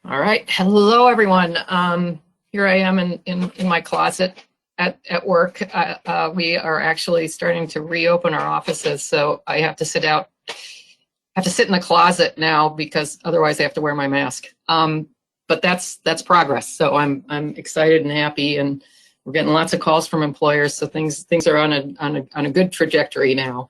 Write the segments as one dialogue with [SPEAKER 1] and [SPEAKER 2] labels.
[SPEAKER 1] All right. Hello, everyone. Here I am in my closet at work. We are actually starting to reopen our offices, so I have to sit in the closet now because otherwise I have to wear my mask. But that's progress. So I'm excited and happy, and we're getting lots of calls from employers. So things are on a good trajectory now.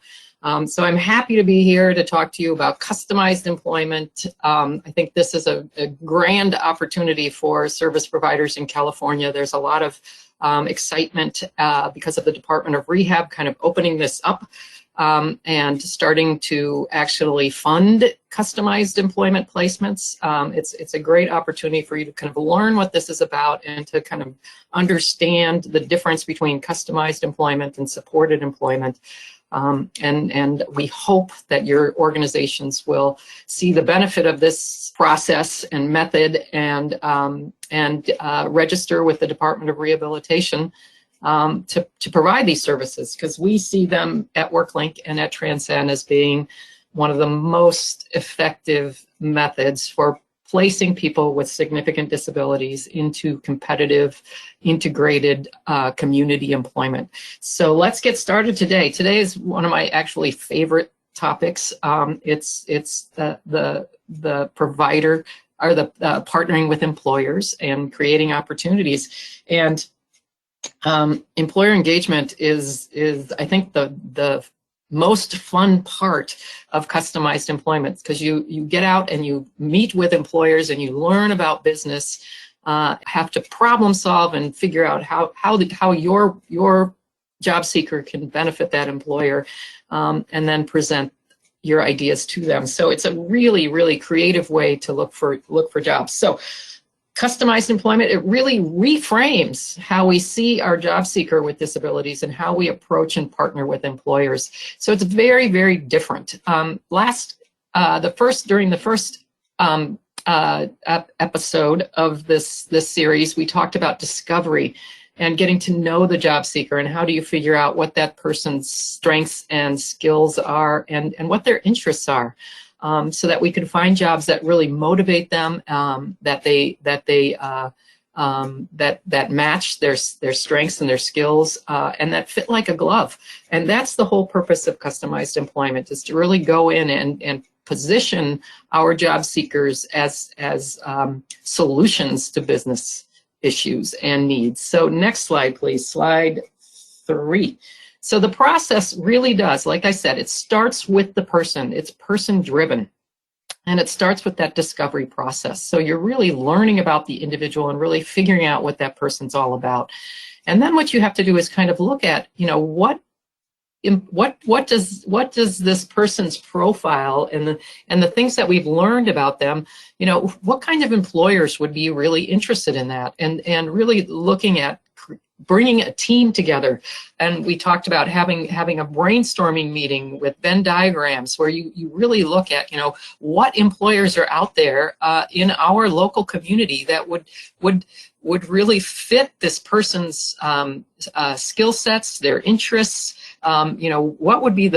[SPEAKER 1] So I'm happy to be here to talk to you about customized employment. I think this is a grand opportunity for service providers in California. There's a lot of excitement because of the Department of Rehab kind of opening this up and starting to actually fund customized employment placements. It's a great opportunity for you to kind of learn what this is about and to kind of understand the difference between customized employment and supported employment. And we hope that your organizations will see the benefit of this process and method and register with the Department of Rehabilitation to provide these services, because we see them at WorkLink and at TransCen as being one of the most effective methods for placing people with significant disabilities into competitive, integrated community employment. So let's get started today. Today is one of my actually favorite topics. It's the provider, or the partnering with employers and creating opportunities. And employer engagement is I think the most fun part of customized employment, because you get out and you meet with employers and you learn about business, have to problem solve and figure out how your job seeker can benefit that employer, and then present your ideas to them. So it's a really, really creative way to look for jobs. So customized employment, it really reframes how we see our job seeker with disabilities and how we approach and partner with employers. So it's very, very different. During the first episode of this series, we talked about discovery and getting to know the job seeker, and how do you figure out what that person's strengths and skills are, and what their interests are. So that we can find jobs that really motivate them, that match their strengths and their skills, and that fit like a glove. And that's the whole purpose of customized employment, is to really go in and position our job seekers as solutions to business issues and needs. So next slide, please, slide 3. So the process really does, like I said, it starts with the person. It's person-driven, and it starts with that discovery process. So you're really learning about the individual and really figuring out what that person's all about. And then what you have to do is kind of look at, what does this person's profile and the things that we've learned about them, what kind of employers would be really interested in that, and really looking at bringing a team together. And we talked about having a brainstorming meeting with Venn diagrams, where you really look at, what employers are out there in our local community that would really fit this person's skill sets, their interests. What would be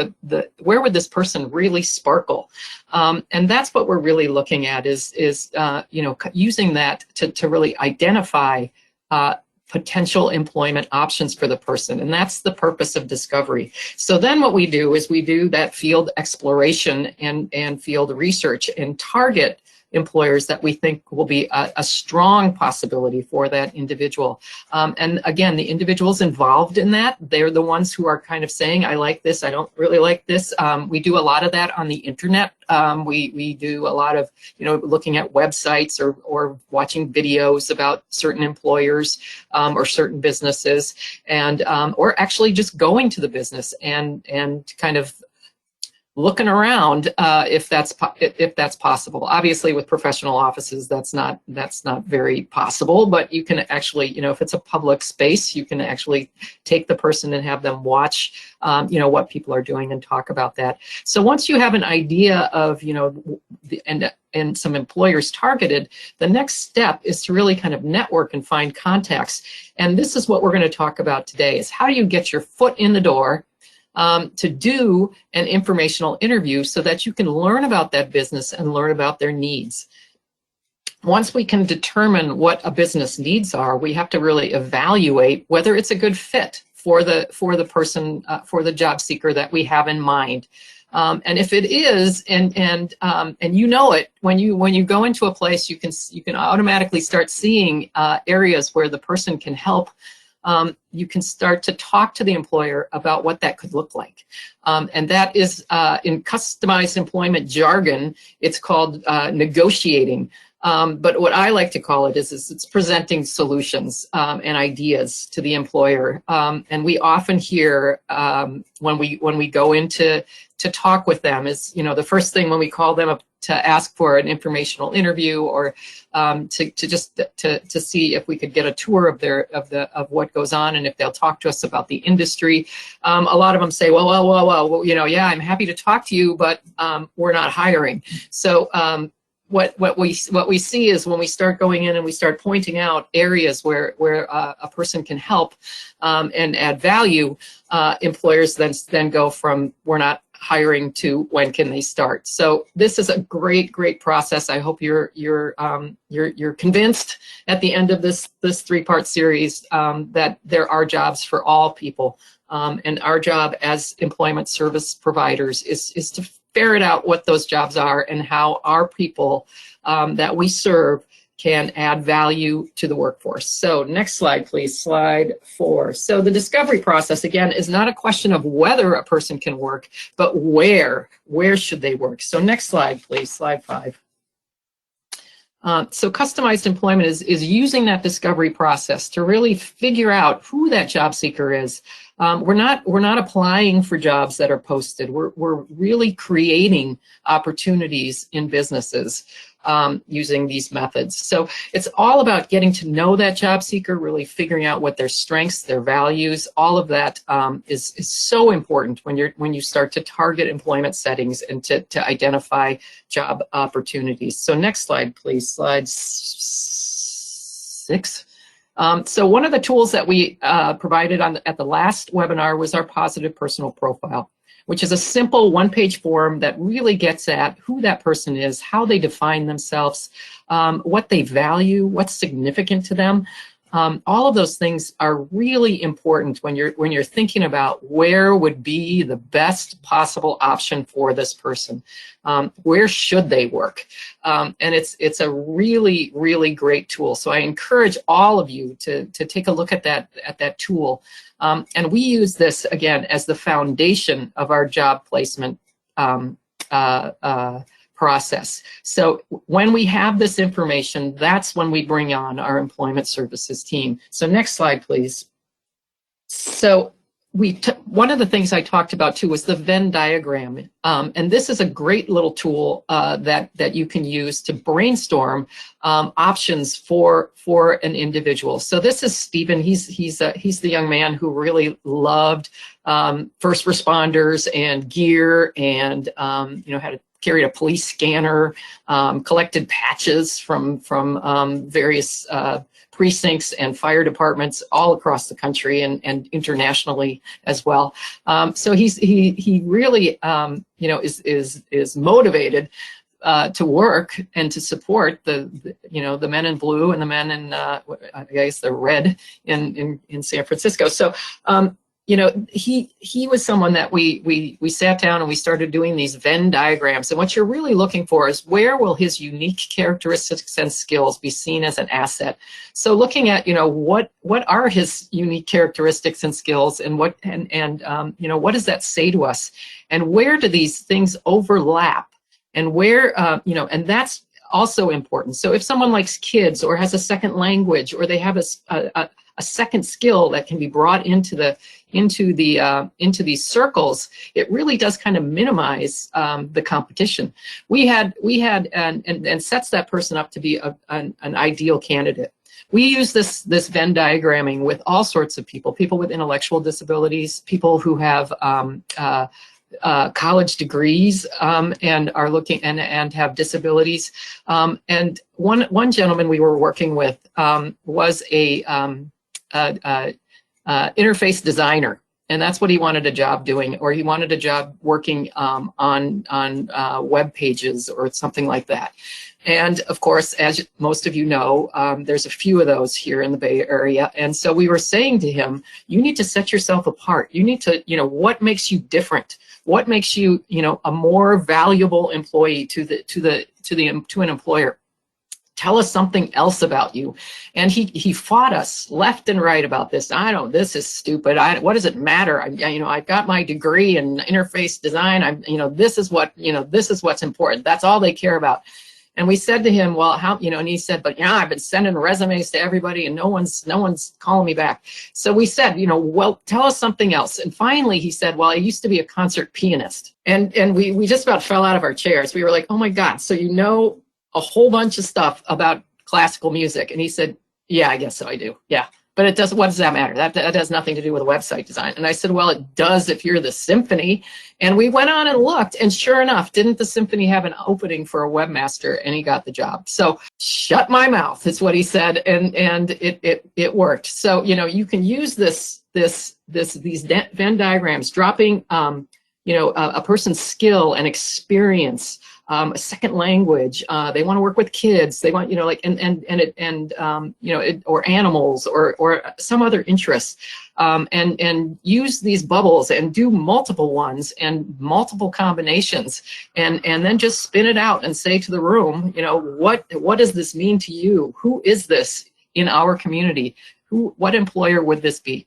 [SPEAKER 1] where would this person really sparkle? And that's what we're really looking at, is using that to really identify potential employment options for the person. And that's the purpose of discovery. So then what we do is we do that field exploration and field research, and target employers that we think will be a strong possibility for that individual. And again, the individuals involved in that, they're the ones who are kind of saying, I like this, I don't really like this. We do a lot of that on the internet. We do a lot of, looking at websites or watching videos about certain employers or certain businesses, and or actually just going to the business and kind of looking around if that's possible. Obviously, with professional offices, that's not very possible. But you can actually, if it's a public space, you can actually take the person and have them watch, what people are doing and talk about that. So once you have an idea of, and some employers targeted, the next step is to really kind of network and find contacts. And this is what we're going to talk about today: is how do you get your foot in the door to do an informational interview so that you can learn about that business and learn about their needs. once we can determine what a business needs are, we have to really evaluate whether it's a good fit for the person, for the job seeker that we have in mind. And if it is, and you know it, when you go into a place, you can automatically start seeing areas where the person can help. You can start to talk to the employer about what that could look like. And that is, in customized employment jargon, it's called negotiating. But what I like to call it is it's presenting solutions and ideas to the employer. And we often hear when we go into to talk with them is, the first thing when we call them up to ask for an informational interview, or to see if we could get a tour of what goes on, and if they'll talk to us about the industry. A lot of them say, well, yeah, I'm happy to talk to you, but we're not hiring. So what we see is when we start going in and we start pointing out areas where a person can help and add value, employers then go from we're not hiring to when can they start. So this is a great process. I hope you're convinced at the end of this 3-part series that there are jobs for all people, and our job as employment service providers is to ferret out what those jobs are and how our people that we serve can add value to the workforce. So next slide, please, slide 4. So the discovery process, again, is not a question of whether a person can work, but where should they work? So next slide, please, slide 5. So customized employment is using that discovery process to really figure out who that job seeker is. We're not applying for jobs that are posted. We're really creating opportunities in businesses using these methods. So it's all about getting to know that job seeker, really figuring out what their strengths, their values, all of that is so important when you start to target employment settings and to identify job opportunities. So next slide, please, slide 6. So one of the tools that we provided at the last webinar was our positive personal profile, which is a simple 1-page form that really gets at who that person is, how they define themselves, what they value, what's significant to them. All of those things are really important when you're thinking about where would be the best possible option for this person. Where should they work? And it's a really great tool. So I encourage all of you to take a look at that tool. And we use this, again, as the foundation of our job placement process. So when we have this information, that's when we bring on our employment services team. So next slide, please. So one of the things I talked about too was the Venn diagram, and this is a great little tool that you can use to brainstorm options for an individual. So this is Stephen. He's the young man who really loved first responders and gear, and carried a police scanner, collected patches from various precincts and fire departments all across the country and internationally as well. So he really is motivated to work and to support the men in blue and the men in I guess the red in San Francisco. So he was someone that we sat down and we started doing these Venn diagrams. And what you're really looking for is where will his unique characteristics and skills be seen as an asset. So looking at what are his unique characteristics and skills, and what does that say to us, and where do these things overlap, and where and that's also important. So if someone likes kids or has a second language, or they have a second skill that can be brought into these circles, it really does kind of minimize the competition. We had and sets that person up to be an ideal candidate. We use this Venn diagramming with all sorts of people with intellectual disabilities, people who have college degrees and are looking and have disabilities. And one gentleman we were working with was a interface designer, and that's what he wanted a job doing, or he wanted a job working on web pages or something like that. And of course, as most of you know, there's a few of those here in the Bay Area. And so we were saying to him, you need to set yourself apart. You need to, what makes you different? What makes you, a more valuable employee to an employer? Tell us something else about you. And he fought us left and right about this. This is stupid. What does it matter? I've got my degree in interface design. This is what's important. That's all they care about. And we said to him, well, how, and he said, but I've been sending resumes to everybody and no one's calling me back. So we said, well, tell us something else. And finally he said, well, I used to be a concert pianist. And we just about fell out of our chairs. We were like, oh my God, so a whole bunch of stuff about classical music. And he said, yeah, I guess so, I do. Yeah. But what does that matter? That has nothing to do with website design. And I said, well, it does if you're the symphony. And we went on and looked, and sure enough, didn't the symphony have an opening for a webmaster? And he got the job. So shut my mouth is what he said, and it worked. So you can use these Venn diagrams, dropping a person's skill and experience, a second language. They want to work with kids. They want, or animals or some other interests, and use these bubbles and do multiple ones and multiple combinations, and then just spin it out and say to the room, what does this mean to you? Who is this in our community? What employer would this be?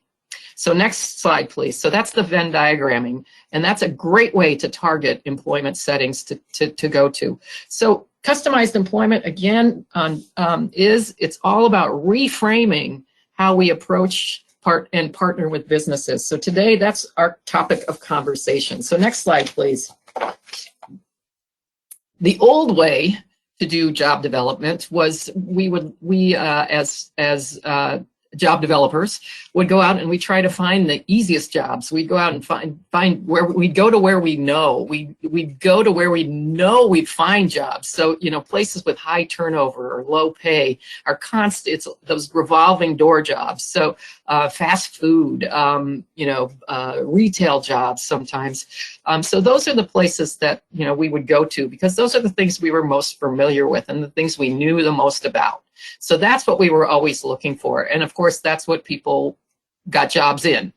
[SPEAKER 1] So next slide, please. So that's the Venn diagramming, and that's a great way to target employment settings to go to. So customized employment, again, it's all about reframing how we approach and partner with businesses. So today, that's our topic of conversation. So next slide, please. The old way to do job development was we as job developers would go out and we try to find the easiest jobs. We'd go out and find where we'd go to where we know. We'd go to where we know we'd find jobs. So, places with high turnover or low pay are constant. It's those revolving door jobs. So fast food, retail jobs sometimes. So those are the places that, we would go to, because those are the things we were most familiar with and the things we knew the most about. So that's what we were always looking for. And of course, that's what people got jobs in.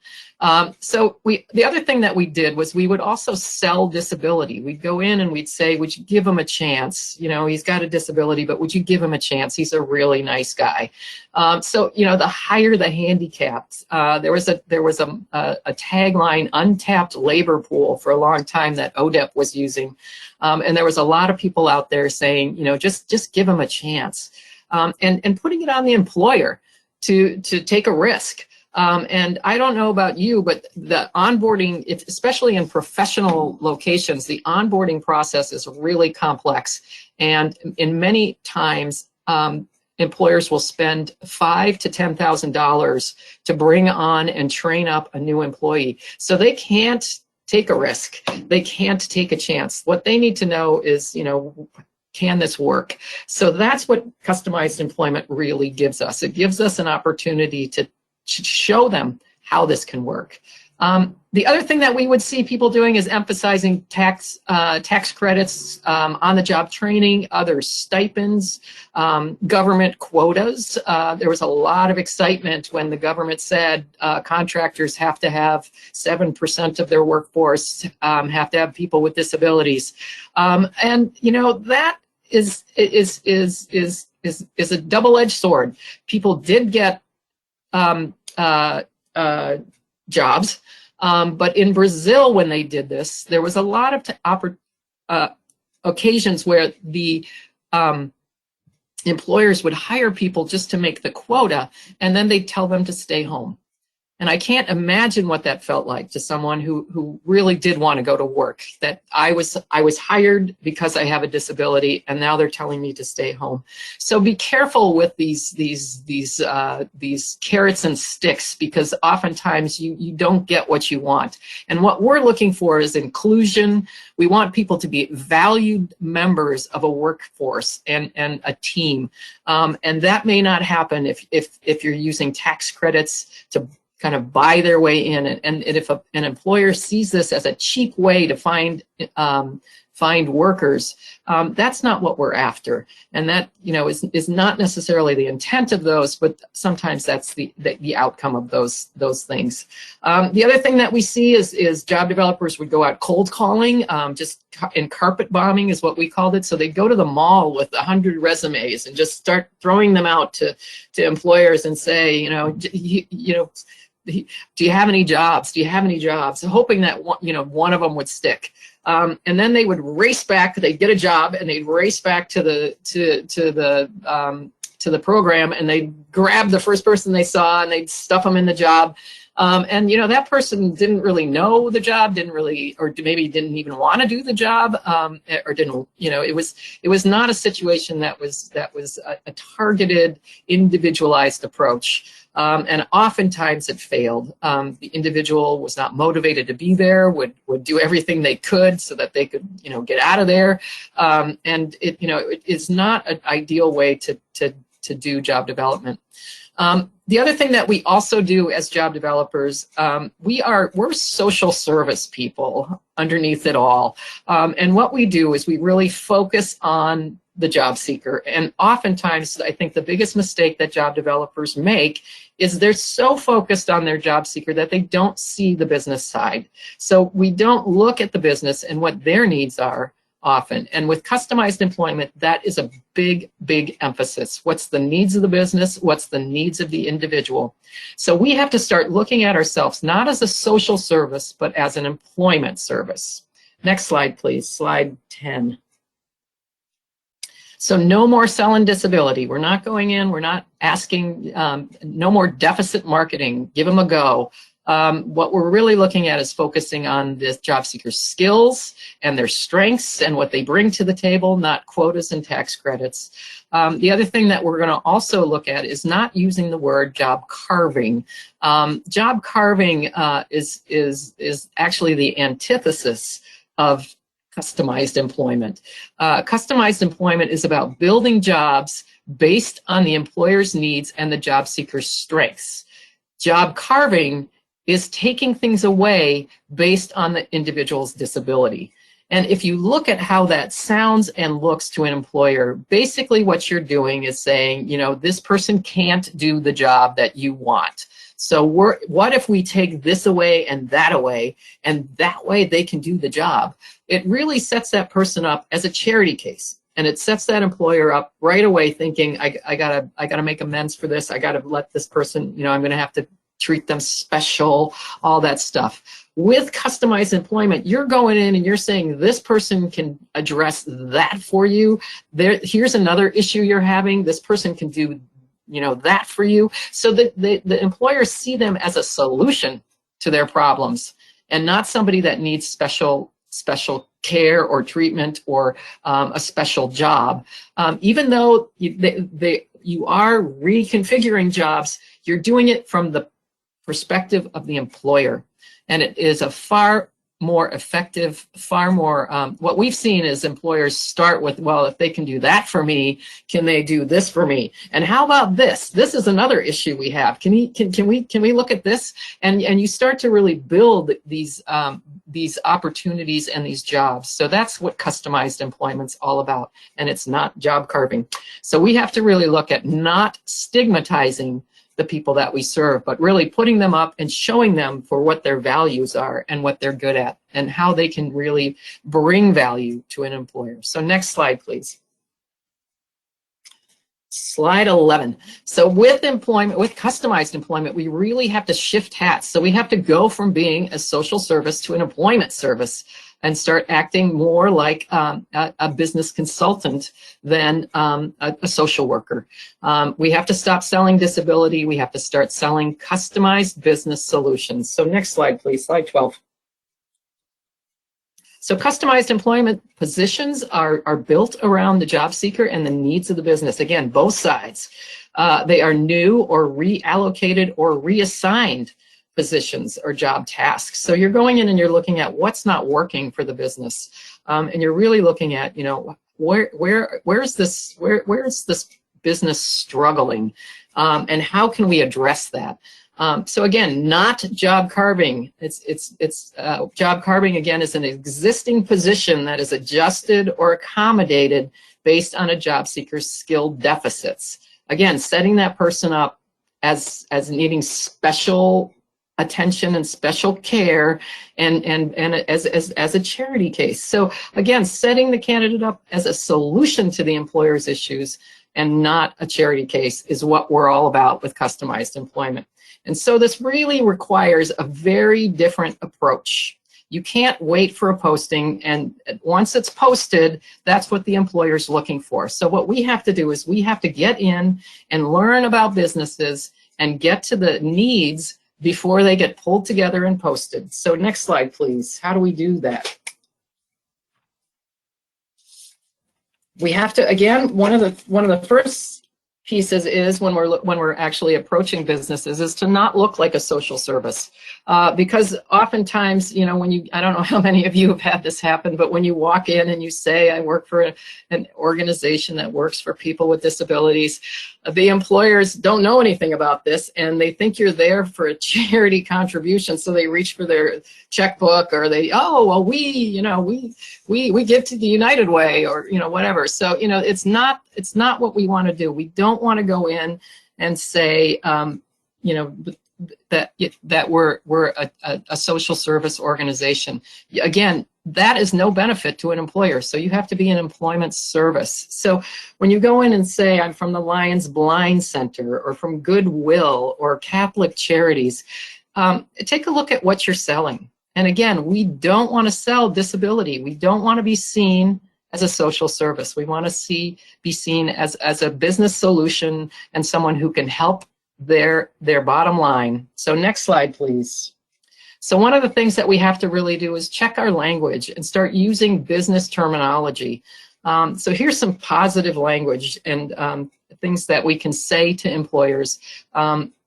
[SPEAKER 1] So the other thing that we did was we would also sell disability. We'd go in and we'd say, would you give him a chance? He's got a disability, but would you give him a chance? He's a really nice guy. So, the hire the handicapped. There was a tagline, untapped labor pool, for a long time that ODEP was using. And there was a lot of people out there saying, just give him a chance. And putting it on the employer to take a risk. And I don't know about you, but the onboarding, especially in professional locations, the onboarding process is really complex. And in many times, employers will spend $5,000 to $10,000 to bring on and train up a new employee. So they can't take a risk. They can't take a chance. What they need to know is, can this work? So that's what customized employment really gives us. It gives us an opportunity to show them how this can work. The other thing that we would see people doing is emphasizing tax credits, on-the-job training, other stipends, government quotas. There was a lot of excitement when the government said contractors have to have 7% of their workforce have to have people with disabilities, and that is a double-edged sword. People did get jobs. But in Brazil, when they did this, there was a lot of occasions where the employers would hire people just to make the quota, and then they'd tell them to stay home. And I can't imagine what that felt like to someone who really did want to go to work, that I was hired because I have a disability, and now they're telling me to stay home. So be careful with these carrots and sticks, because oftentimes you don't get what you want. And what we're looking for is inclusion. We want people to be valued members of a workforce and a team. And that may not happen if you're using tax credits to kind of buy their way in. And if an employer sees this as a cheap way to find find workers. That's not what we're after. And that, is not necessarily the intent of those, but sometimes that's the outcome of those things. The other thing that we see is job developers would go out cold calling, just in carpet bombing is what we called it. So they'd go to the mall with 100 resumes and just start throwing them out to employers and say, do you have any jobs? Do you have any jobs? Hoping that one of them would stick. And then they would race back. They'd get a job, and they'd race back to the program, and they'd grab the first person they saw, and they'd stuff them in the job. And that person didn't really know the job, or maybe didn't even want to do the job, or didn't. It was not a situation that was a targeted, individualized approach. And oftentimes it failed. The individual was not motivated to be there, would do everything they could so that they could, get out of there. And it is not an ideal way to do job development. The other thing that we also do as job developers, we're social service people underneath it all. And what we do is we really focus on the job seeker. And oftentimes, I think the biggest mistake that job developers make is they're so focused on their job seeker that they don't see the business side. So we don't look at the business and what their needs are often. And with customized employment, that is a big, big emphasis. What's the needs of the business? What's the needs of the individual? So we have to start looking at ourselves not as a social service, but as an employment service. Next slide, please. Slide 10. So no more selling disability. We're not going in, we're not asking, no more deficit marketing, give them a go. What we're really looking at is focusing on this job seeker's skills and their strengths and what they bring to the table, not quotas and tax credits. The other thing that we're going to also look at is not using the word job carving. Job carving is actually the antithesis of customized employment. Customized employment is about building jobs based on the employer's needs and the job seeker's strengths. Job carving is taking things away based on the individual's disability. And if you look at how that sounds and looks to an employer, basically what you're doing is saying, this person can't do the job that you want. So what if we take this away and that way they can do the job? It really sets that person up as a charity case. And it sets that employer up right away thinking, I gotta make amends for this. I gotta let this person, I'm gonna have to treat them special, all that stuff. With customized employment, you're going in and you're saying this person can address that for you. Here's another issue you're having. This person can do that for you. So that the employers see them as a solution to their problems and not somebody that needs special care or treatment or a special job. Even though you are reconfiguring jobs, you're doing it from the perspective of the employer. And it is a far more effective, far more, what we've seen is employers start with, well, if they can do that for me, can they do this for me? And how about this? This is another issue we have. Can we look at this? And you start to really build these opportunities and these jobs. So that's what customized employment's all about. And it's not job carving. So we have to really look at not stigmatizing the people that we serve, but really putting them up and showing them for what their values are and what they're good at and how they can really bring value to an employer. So next slide, please. Slide 11. So with employment, with customized employment, we really have to shift hats. So we have to go from being a social service to an employment service and start acting more like a business consultant than a social worker. We have to stop selling disability. We have to start selling customized business solutions. So next slide, please, slide 12. So customized employment positions are built around the job seeker and the needs of the business. Again, both sides. They are new or reallocated or reassigned positions or job tasks. So you're going in and you're looking at what's not working for the business, and you're really looking at, where is this business struggling, and how can we address that? So again, not job carving. Job carving, again, is an existing position that is adjusted or accommodated based on a job seeker's skill deficits. Again, setting that person up as needing special attention and special care, and as a charity case. So again, setting the candidate up as a solution to the employer's issues and not a charity case is what we're all about with customized employment. And so this really requires a very different approach. You can't wait for a posting, and once it's posted, that's what the employer's looking for. So what we have to do is we have to get in and learn about businesses and get to the needs before they get pulled together and posted. So next slide, please. How do we do that? We have to, again, one of the first pieces is when we're actually approaching businesses is to not look like a social service, because oftentimes, you know, I don't know how many of you have had this happen, but when you walk in and you say, I work for an organization that works for people with disabilities, the employers don't know anything about this, and they think you're there for a charity contribution, so they reach for their checkbook, or they, oh, well, we give to the United Way, or, you know, whatever. So, you know, it's not what we want to do. We don't want to go in and say, you know, that we're a social service organization. Again, that is no benefit to an employer. So you have to be an employment service. So when you go in and say, I'm from the Lions Blind Center, or from Goodwill, or Catholic Charities, take a look at what you're selling. And again, we don't want to sell disability. We don't want to be seen as a social service. We want to be seen as a business solution and someone who can help their bottom line. So next slide, please. So one of the things that we have to really do is check our language and start using business terminology. So here's some positive language and things that we can say to employers,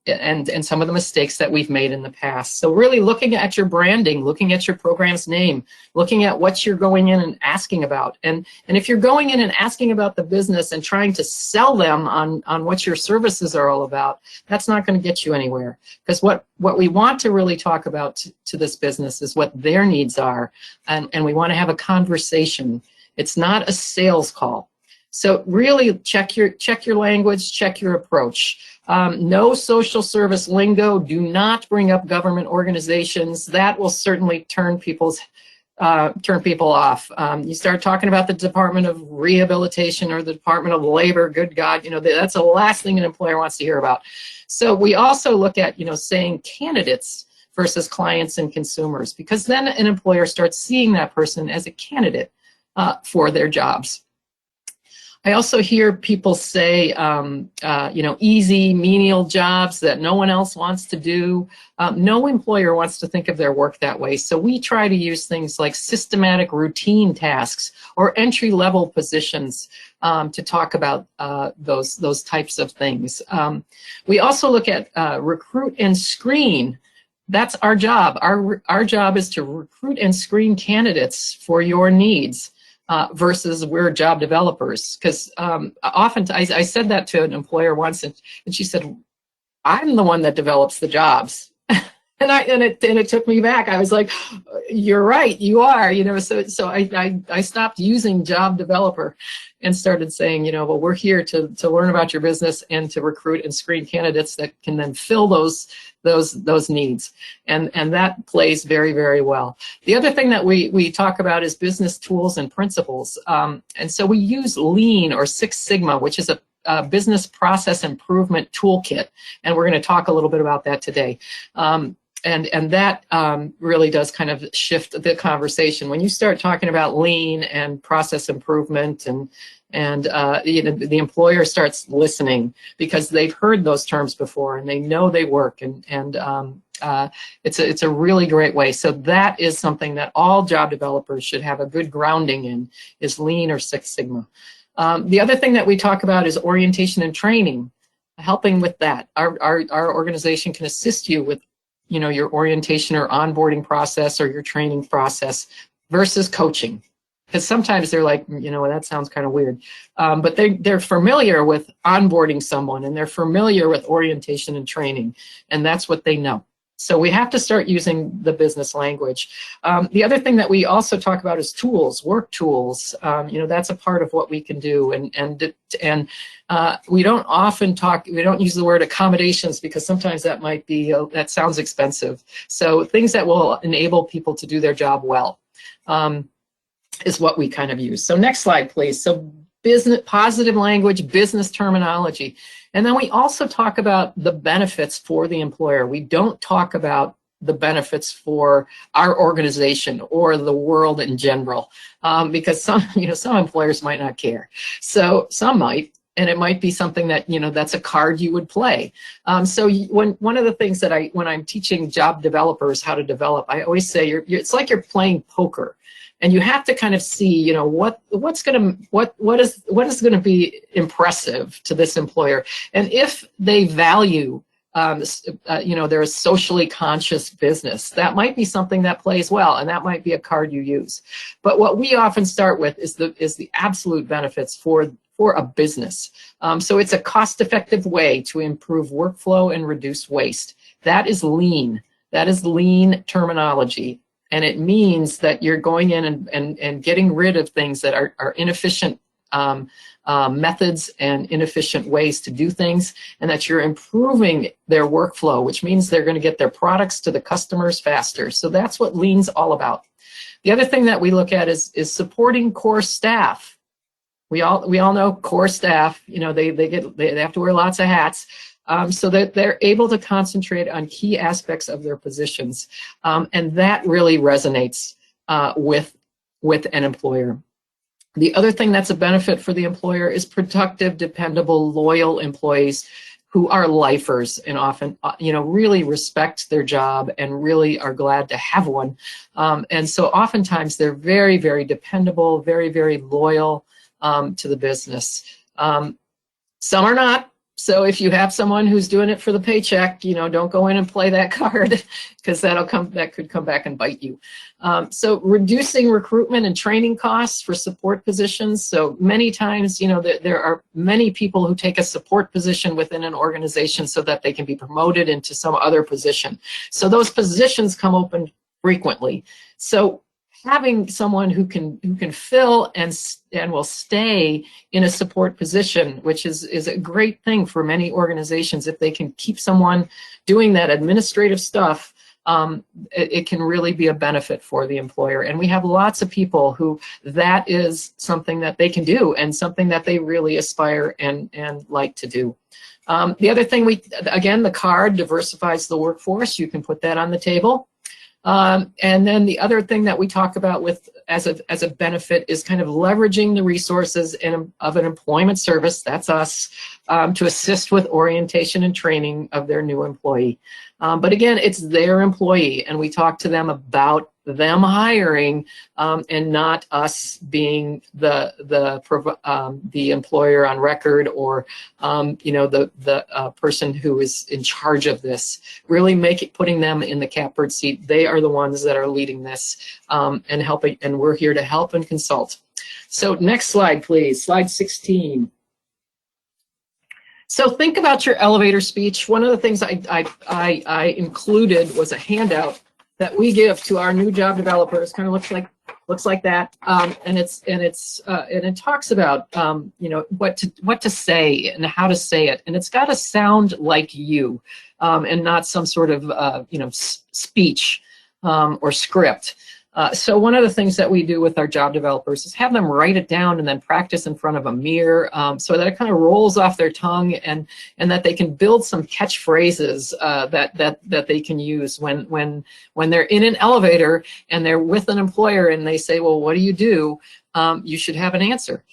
[SPEAKER 1] and some of the mistakes that we've made in the past. So really looking at your branding, looking at your program's name, looking at what you're going in and asking about. And if you're going in and asking about the business and trying to sell them on what your services are all about, that's not going to get you anywhere. Because what we want to really talk about to this business is what their needs are, and we want to have a conversation. It's not a sales call. So really check your language, check your approach. No social service lingo. Do not bring up government organizations. That will certainly turn people off. You start talking about the Department of Rehabilitation or the Department of Labor. Good God, you know, that's the last thing an employer wants to hear about. So we also look at, you know, saying candidates versus clients and consumers, because then an employer starts seeing that person as a candidate for their jobs. I also hear people say, you know, easy, menial jobs that no one else wants to do. No employer wants to think of their work that way. So we try to use things like systematic routine tasks or entry-level positions to talk about those types of things. We also look at recruit and screen. That's our job. Our job is to recruit and screen candidates for your needs. Versus we're job developers, because often I said that to an employer once, and she said, "I'm the one that develops the jobs," and it took me back. I was like, "You're right, you are." You know, so I stopped using job developer and started saying, you know, well, we're here to learn about your business and to recruit and screen candidates that can then fill those needs, and that plays very, very well. The other thing that we talk about is business tools and principles, and so we use Lean or Six Sigma, which is a business process improvement toolkit, and we're going to talk a little bit about that today. And that really does kind of shift the conversation. When you start talking about Lean and process improvement and you know, the employer starts listening because they've heard those terms before and they know they work, and it's a really great way. So that is something that all job developers should have a good grounding in, is Lean or Six Sigma. The other thing that we talk about is orientation and training, helping with that. Our organization can assist you with, you know, your orientation or onboarding process or your training process versus coaching. because sometimes they're like, that sounds kind of weird. But they're familiar with onboarding someone, and they're familiar with orientation and training, and that's what they know. So we have to start using the business language. The other thing that we also talk about is tools, work tools. That's a part of what we can do. And we don't often we don't use the word accommodations, because sometimes that might be, that sounds expensive. So things that will enable people to do their job well is what we kind of use. So next slide, please. So business, positive language, business terminology. And then we also talk about the benefits for the employer. We don't talk about the benefits for our organization or the world in general, because some employers might not care. So some might, and it might be something that, that's a card you would play. So one of the things that when I'm teaching job developers how to develop, I always say it's like you're playing poker. And you have to kind of see, what is going to be impressive to this employer, and if they value, they're a socially conscious business, that might be something that plays well, and that might be a card you use. But what we often start with is the absolute benefits for a business. So it's a cost-effective way to improve workflow and reduce waste. That is lean. That is lean terminology. And it means that you're going in and getting rid of things that are inefficient methods and inefficient ways to do things, and that you're improving their workflow, which means they're going to get their products to the customers faster. So that's what lean's all about. The other thing that we look at is supporting core staff. We all know core staff, they have to wear lots of hats. So that they're able to concentrate on key aspects of their positions. And that really resonates with an employer. The other thing that's a benefit for the employer is productive, dependable, loyal employees who are lifers and often, really respect their job and really are glad to have one. And so oftentimes they're very, very dependable, very, very loyal to the business. Some are not. So if you have someone who's doing it for the paycheck, don't go in and play that card, because that could come back and bite you. So reducing recruitment and training costs for support positions. So many times, there are many people who take a support position within an organization so that they can be promoted into some other position. So those positions come open frequently. So having someone who can fill and will stay in a support position, which is a great thing for many organizations. If they can keep someone doing that administrative stuff, it can really be a benefit for the employer. And we have lots of people who that is something that they can do and something that they really aspire and like to do. The other thing, again, the card diversifies the workforce. You can put that on the table. And then the other thing that we talk about as a benefit is kind of leveraging the resources of an employment service, that's us, to assist with orientation and training of their new employee. But again, it's their employee, and we talk to them about them hiring and not us being the employer on record, or the person who is in charge of this. Really putting them in the catbird seat. They are the ones that are leading this and helping, and we're here to help and consult. So next slide, please. Slide 16. So think about your elevator speech. One of the things I included was a handout that we give to our new job developers. Kind of looks like that, and it talks about what to say and how to say it, and it's got to sound like you, and not some sort of speech or script. So one of the things that we do with our job developers is have them write it down and then practice in front of a mirror, so that it kind of rolls off their tongue, and that they can build some catchphrases that they can use when they're in an elevator and they're with an employer and they say, well, what do? You should have an answer.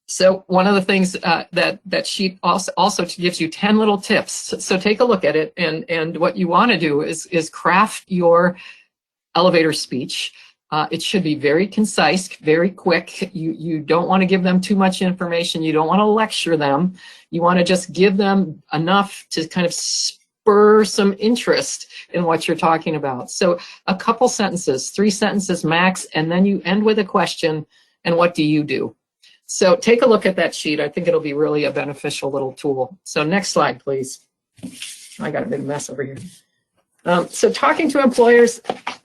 [SPEAKER 1] So one of the things that sheet also gives you 10 little tips. So take a look at it, and what you want to do is craft your elevator speech. It should be very concise, very quick. You don't want to give them too much information. You don't want to lecture them. You want to just give them enough to kind of spur some interest in what you're talking about. So a couple sentences, 3 sentences max, and then you end with a question, and what do you do? So take a look at that sheet. I think it'll be really a beneficial little tool. So next slide, please. I got a big mess over here. So talking to employers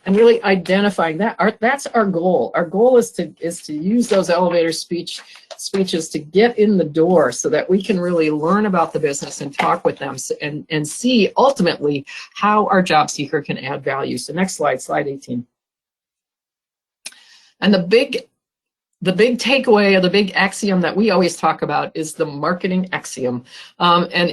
[SPEAKER 1] and really identifying that's our goal. Our goal is to use those elevator speeches to get in the door so that we can really learn about the business and talk with them and see ultimately how our job seeker can add value. So next slide, slide 18. And the big takeaway, or the big axiom that we always talk about, is the marketing axiom, and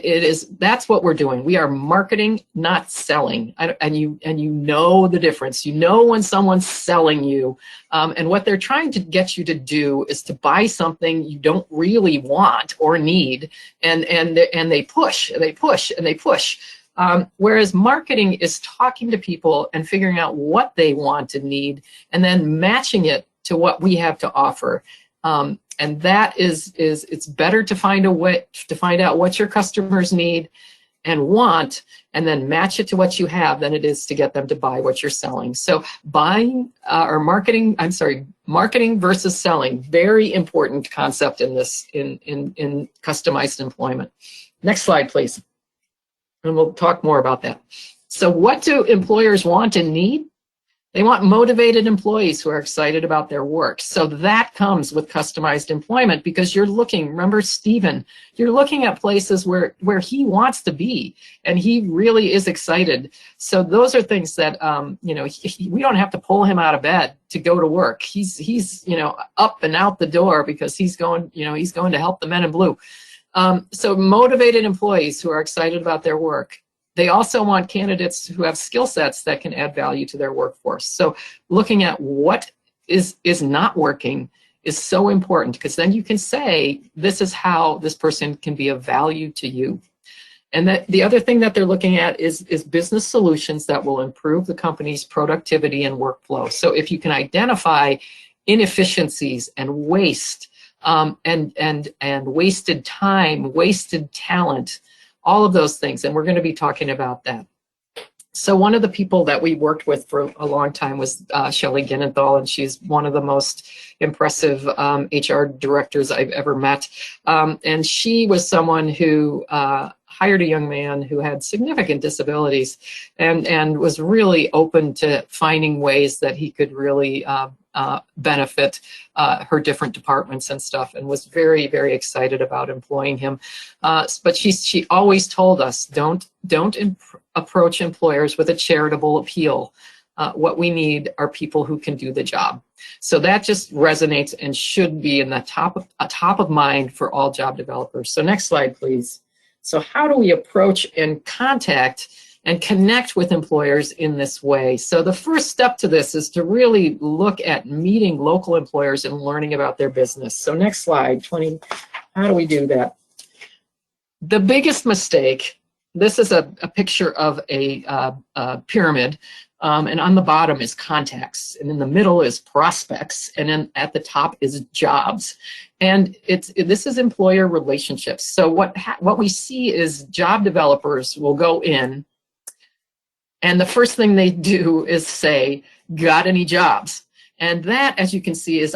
[SPEAKER 1] that's what we're doing. We are marketing, not selling, and you know the difference. You know when someone's selling you, and what they're trying to get you to do is to buy something you don't really want or need, and they push, and they push, and they push. Whereas marketing is talking to people and figuring out what they want and need, and then matching it to what we have to offer, and that is it's better to find a way to find out what your customers need and want, and then match it to what you have, than it is to get them to buy what you're selling. So marketing versus selling, very important concept in this in customized employment. Next slide, please, and we'll talk more about that. So what do employers want and need? They want motivated employees who are excited about their work. So that comes with customized employment, because you're looking, remember Stephen, you're looking at places where he wants to be and he really is excited. So those are things that, we don't have to pull him out of bed to go to work. He's up and out the door because he's going to help the men in blue. So motivated employees who are excited about their work. They also want candidates who have skill sets that can add value to their workforce. So looking at what is not working is so important, because then you can say, this is how this person can be of value to you. And that the other thing that they're looking at is business solutions that will improve the company's productivity and workflow. So if you can identify inefficiencies and waste, and wasted time, wasted talent, all of those things, and we're going to be talking about that. So one of the people that we worked with for a long time was Shelley Ginenthal, and she's one of the most impressive HR directors I've ever met. And she was someone who hired a young man who had significant disabilities, and was really open to finding ways that he could really benefit her different departments and stuff, and was very, very excited about employing him. But she always told us, don't approach employers with a charitable appeal. What we need are people who can do the job. So that just resonates and should be in the top of mind for all job developers. So next slide, please. So how do we approach and contact and connect with employers in this way? So the first step to this is to really look at meeting local employers and learning about their business. So next slide, 20, how do we do that? The biggest mistake, this is a picture of a pyramid, and on the bottom is contacts, and in the middle is prospects, and then at the top is jobs. And this is employer relationships. So what we see is job developers will go in, and the first thing they do is say, "Got any jobs?" And that, as you can see, is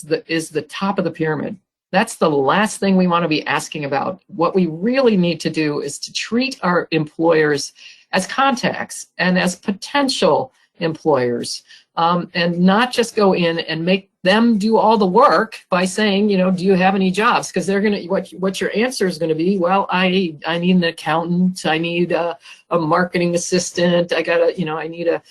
[SPEAKER 1] the top of the pyramid. That's the last thing we want to be asking about. What we really need to do is to treat our employers as contacts and as potential employers, and not just go in and make them do all the work by saying, do you have any jobs? Because they're going to, what your answer is going to be, well, I need an accountant, I need a marketing assistant, I need a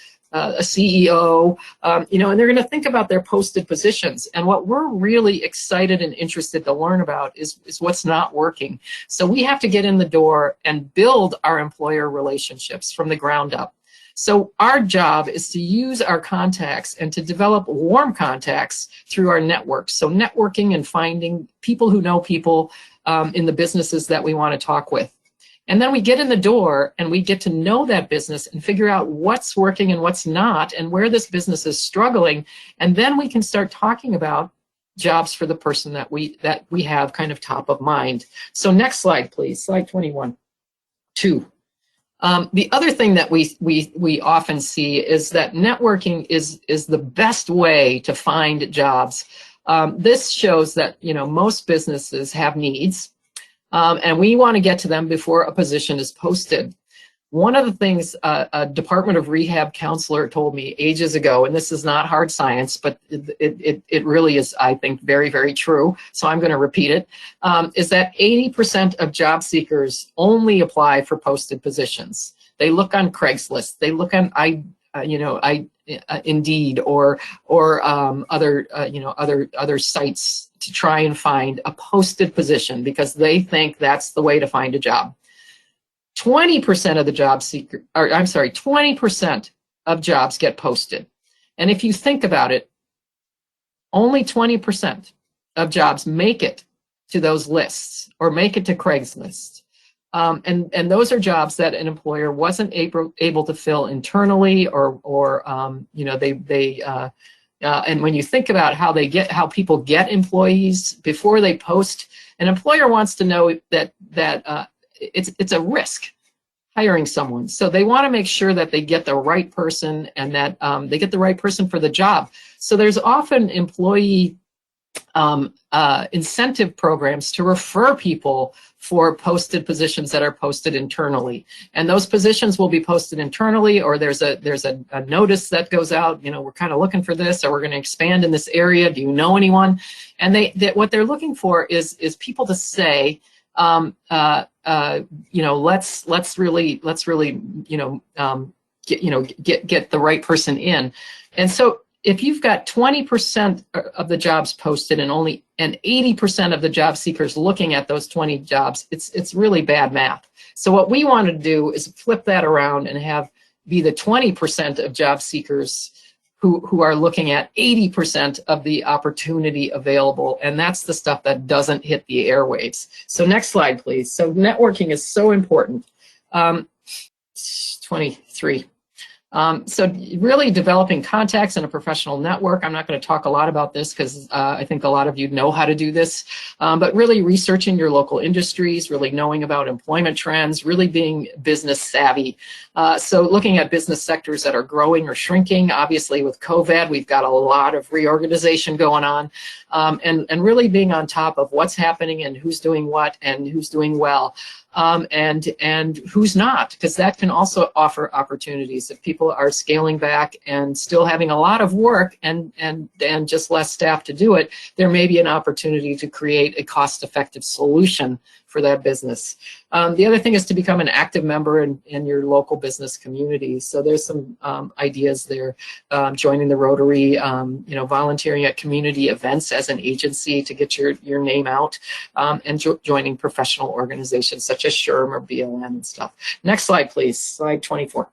[SPEAKER 1] CEO, and they're going to think about their posted positions. And what we're really excited and interested to learn about is what's not working. So we have to get in the door and build our employer relationships from the ground up. So our job is to use our contacts and to develop warm contacts through our networks. So networking and finding people who know people in the businesses that we want to talk with. And then we get in the door and we get to know that business and figure out what's working and what's not, and where this business is struggling. And then we can start talking about jobs for the person that we have kind of top of mind. So next slide, please, slide 21. 2. The other thing that we often see is that networking is the best way to find jobs. This shows that, you know, most businesses have needs, and we want to get to them before a position is posted. One of the things a Department of Rehab counselor told me ages ago, and this is not hard science, but it really is, I think, very, very true, so I'm going to repeat it, is that 80% of job seekers only apply for posted positions. They look on Craigslist, they look on Indeed or other sites to try and find a posted position because they think that's the way to find a job. 20% of the 20% of jobs get posted. And if you think about it, only 20% of jobs make it to those lists or make it to Craigslist. And those are jobs that an employer wasn't able to fill internally and when you think about how people get employees before they post, an employer wants to know that it's a risk hiring someone. So they want to make sure that they get the right person and that they get the right person for the job. So there's often employee incentive programs to refer people for posted positions that are posted internally. And those positions will be posted internally, or there's a notice that goes out, you know, we're kind of looking for this, or we're going to expand in this area. Do you know anyone? And what they're looking for is people to say, let's really get the right person in. And so if you've got 20% of the jobs posted and 80% of the job seekers looking at those 20 jobs, it's really bad math. So what we want to do is flip that around and be the 20% of job seekers who are looking at 80% of the opportunity available, and that's the stuff that doesn't hit the airwaves. So next slide, please. So networking is so important. 23. So really developing contacts in a professional network. I'm not going to talk a lot about this because I think a lot of you know how to do this, but really researching your local industries, really knowing about employment trends, really being business savvy. So looking at business sectors that are growing or shrinking. Obviously with COVID, we've got a lot of reorganization going on, and really being on top of what's happening and who's doing what and who's doing well. And who's not, because that can also offer opportunities. If people are scaling back and still having a lot of work and just less staff to do it, there may be an opportunity to create a cost-effective solution for that business. The other thing is to become an active member in your local business community. So there's some ideas there, joining the Rotary, volunteering at community events as an agency to get your name out, and joining professional organizations such as SHRM or BLM and stuff. Next slide, please, slide 24.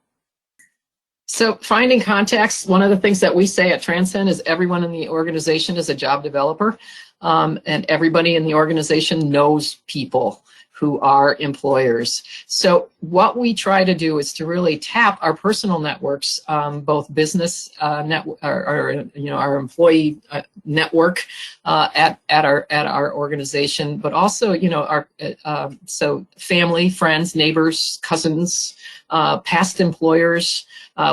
[SPEAKER 1] So finding contacts, one of the things that we say at TransCen is everyone in the organization is a job developer, and everybody in the organization knows people who are employers. So what we try to do is to really tap our personal networks, both business network, our employee network at our organization, but also so family, friends, neighbors, cousins, past employers.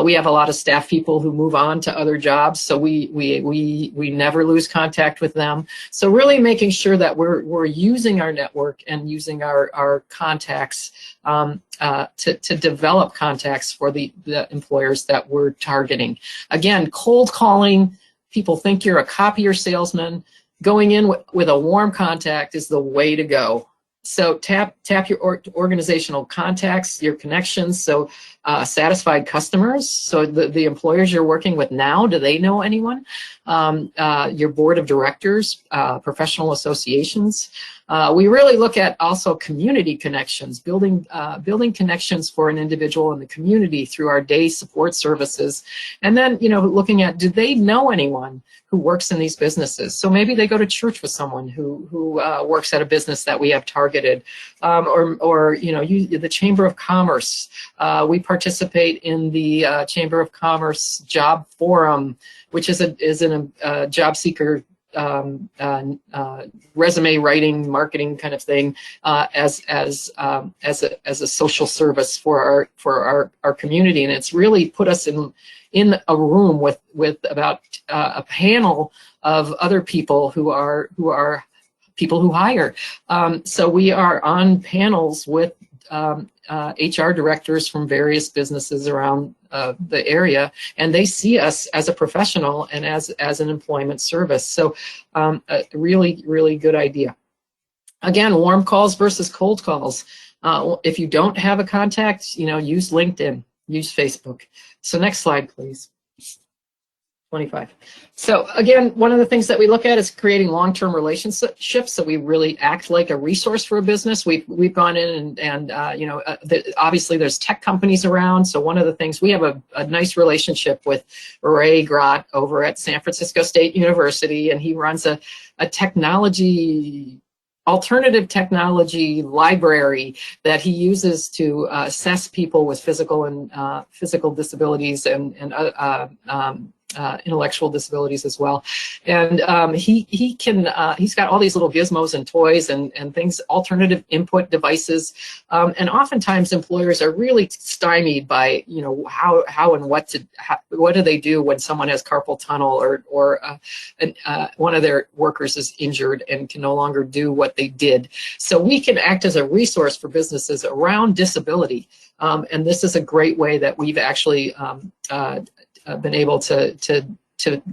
[SPEAKER 1] We have a lot of staff people who move on to other jobs, so we never lose contact with them. So really making sure that we're using our network and using our contacts to develop contacts for the employers that we're targeting. Again, cold calling, people think you're a copier salesman. Going in with a warm contact is the way to go. So tap your organizational contacts, your connections. So satisfied customers. So the employers you're working with now, do they know anyone? Your board of directors, professional associations. We really look at also community connections, building connections for an individual in the community through our day support services. And then, looking at, do they know anyone who works in these businesses? So maybe they go to church with someone who works at a business that we have targeted, or the Chamber of Commerce. We participate in the Chamber of Commerce Job Forum, which is a job seeker resume writing, marketing kind of thing as a social service for our community, and it's really put us in a room with about a panel of other people who are people who hire. So we are on panels with HR directors from various businesses around the area, and they see us as a professional and as an employment service. So a really, really good idea. Again, warm calls versus cold calls. If you don't have a contact, use LinkedIn, use Facebook. So next slide, please. 25. So again, one of the things that we look at is creating long-term relationships. So we really act like a resource for a business. We've gone in and obviously there's tech companies around. So one of the things, we have a nice relationship with Ray Grott over at San Francisco State University, and he runs a alternative technology library that he uses to assess people with physical disabilities and intellectual disabilities as well. And he's got all these little gizmos and toys and things, alternative input devices. And oftentimes employers are really stymied by, how and what do they do when someone has carpal tunnel or one of their workers is injured and can no longer do what they did. So we can act as a resource for businesses around disability. And this is a great way that we've actually been able to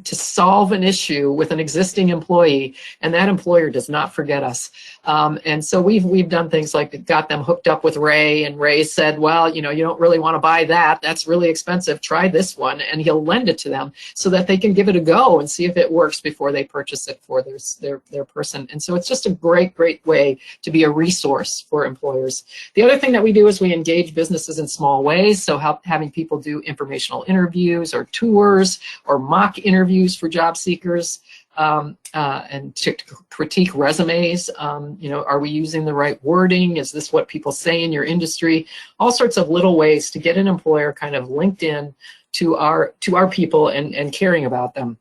[SPEAKER 1] solve an issue with an existing employee, and that employer does not forget us. And so we've done things like got them hooked up with Ray, and Ray said, well, you don't really want to buy that. That's really expensive. Try this one, and he'll lend it to them so that they can give it a go and see if it works before they purchase it for their person. And so it's just a great way to be a resource for employers. The other thing that we do is we engage businesses in small ways. So having people do informational interviews or tours or mock interviews for job seekers, and to critique resumes. Are we using the right wording? Is this what people say in your industry? All sorts of little ways to get an employer kind of linked in to our people and caring about them.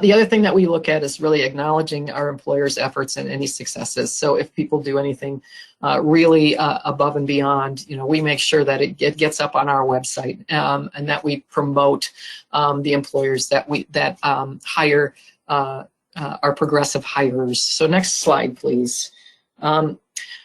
[SPEAKER 1] The other thing that we look at is really acknowledging our employers' efforts and any successes. So if people do anything really above and beyond, we make sure that it gets up on our website, and that we promote the employers that hire our progressive hires. So next slide, please.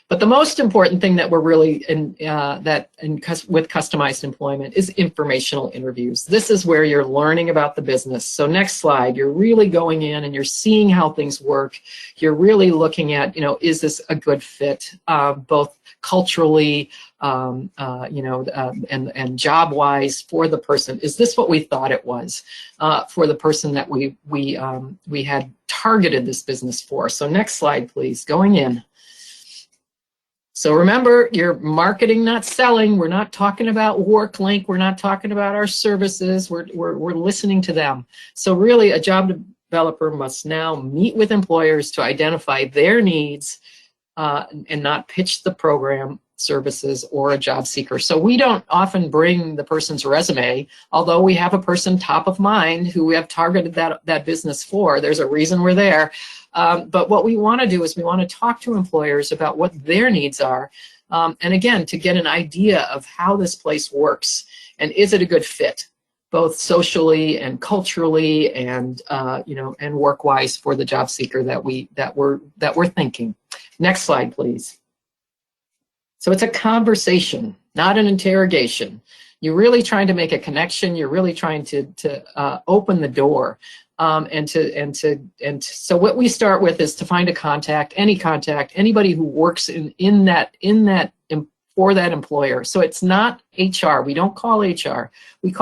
[SPEAKER 1] But the most important thing that we're really with customized employment is informational interviews. This is where you're learning about the business. So next slide, you're really going in and you're seeing how things work. You're really looking at, is this a good fit, both culturally, and job-wise for the person? Is this what we thought it was for the person that we had targeted this business for? So next slide, please. Going in. So remember, you're marketing, not selling. We're not talking about WorkLink. We're not talking about our services. We're listening to them. So really, a job developer must now meet with employers to identify their needs and not pitch the program, services, or a job seeker. So we don't often bring the person's resume, although we have a person top of mind who we have targeted that business for. There's a reason we're there. But what we want to do is we want to talk to employers about what their needs are, and again, to get an idea of how this place works and is it a good fit, both socially and culturally and and work-wise for the job seeker that we're thinking. Next slide, please. So it's a conversation, not an interrogation. You're really trying to make a connection. You're really trying to open the door. So what we start with is to find a contact, anybody who works for that employer. So it's not HR. We don't call HR. We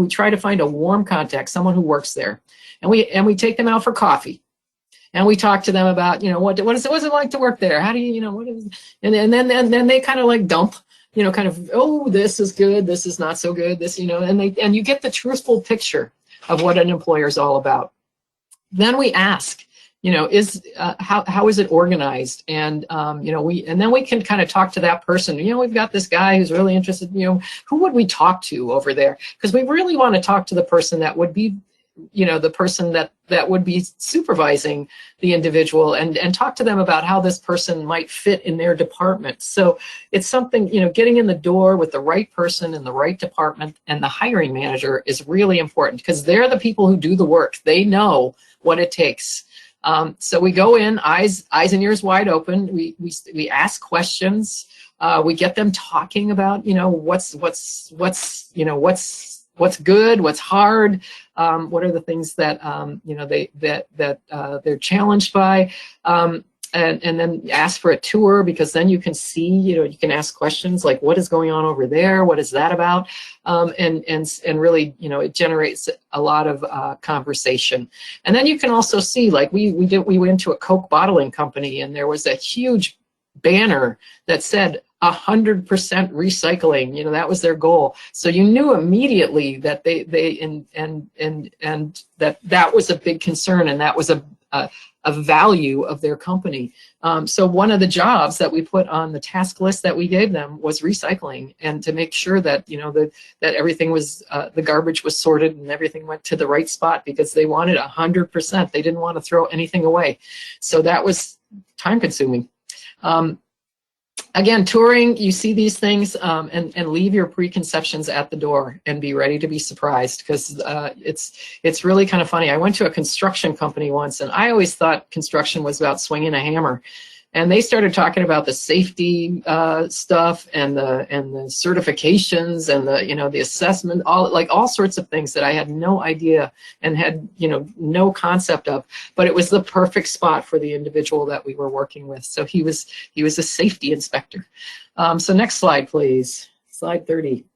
[SPEAKER 1] try to find a warm contact, someone who works there, and we take them out for coffee, and we talk to them about what's it like to work there? How do you what is, and then they kind of like dump. Oh, this is good, this is not so good, this, and you get the truthful picture of what an employer is all about. Then we ask, how is it organized? And then we can kind of talk to that person. We've got this guy who's really interested. Who would we talk to over there? Because we really want to talk to the person that would be the person that would be supervising the individual, and talk to them about how this person might fit in their department. So it's something, getting in the door with the right person in the right department, and the hiring manager is really important, because they're the people who do the work. They know what it takes. So we go in, eyes and ears wide open. We ask questions. We get them talking about, what's good, what's hard, what are the things that they're challenged by, and then ask for a tour, because then you can see, you can ask questions like, what is going on over there? What is that about? And really, it generates a lot of conversation. And then you can also see, like we went to a Coke bottling company, and there was a huge banner that said 100% recycling. That was their goal. So you knew immediately that and that was a big concern, and that was a value of their company. So one of the jobs that we put on the task list that we gave them was recycling, and to make sure that that everything was the garbage was sorted and everything went to the right spot, because they wanted 100%. They didn't want to throw anything away. So that was time consuming. Again, touring, you see these things, and leave your preconceptions at the door and be ready to be surprised, because it's really kind of funny. I went to a construction company once, and I always thought construction was about swinging a hammer. And they started talking about the safety stuff, and the certifications, and the assessment, all sorts of things that I had no idea and had no concept of. But it was the perfect spot for the individual that we were working with. So he was a safety inspector. So next slide, please. Slide 30.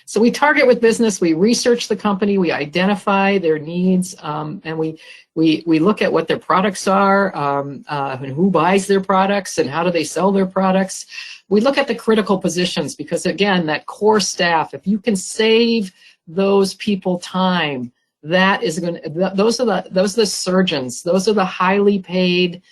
[SPEAKER 1] So we target with business, we research the company, we identify their needs, and we look at what their products are, and who buys their products, and how do they sell their products. We look at the critical positions, because again, that core staff, if you can save those people time, that is going to, those are the surgeons, those are the highly paid,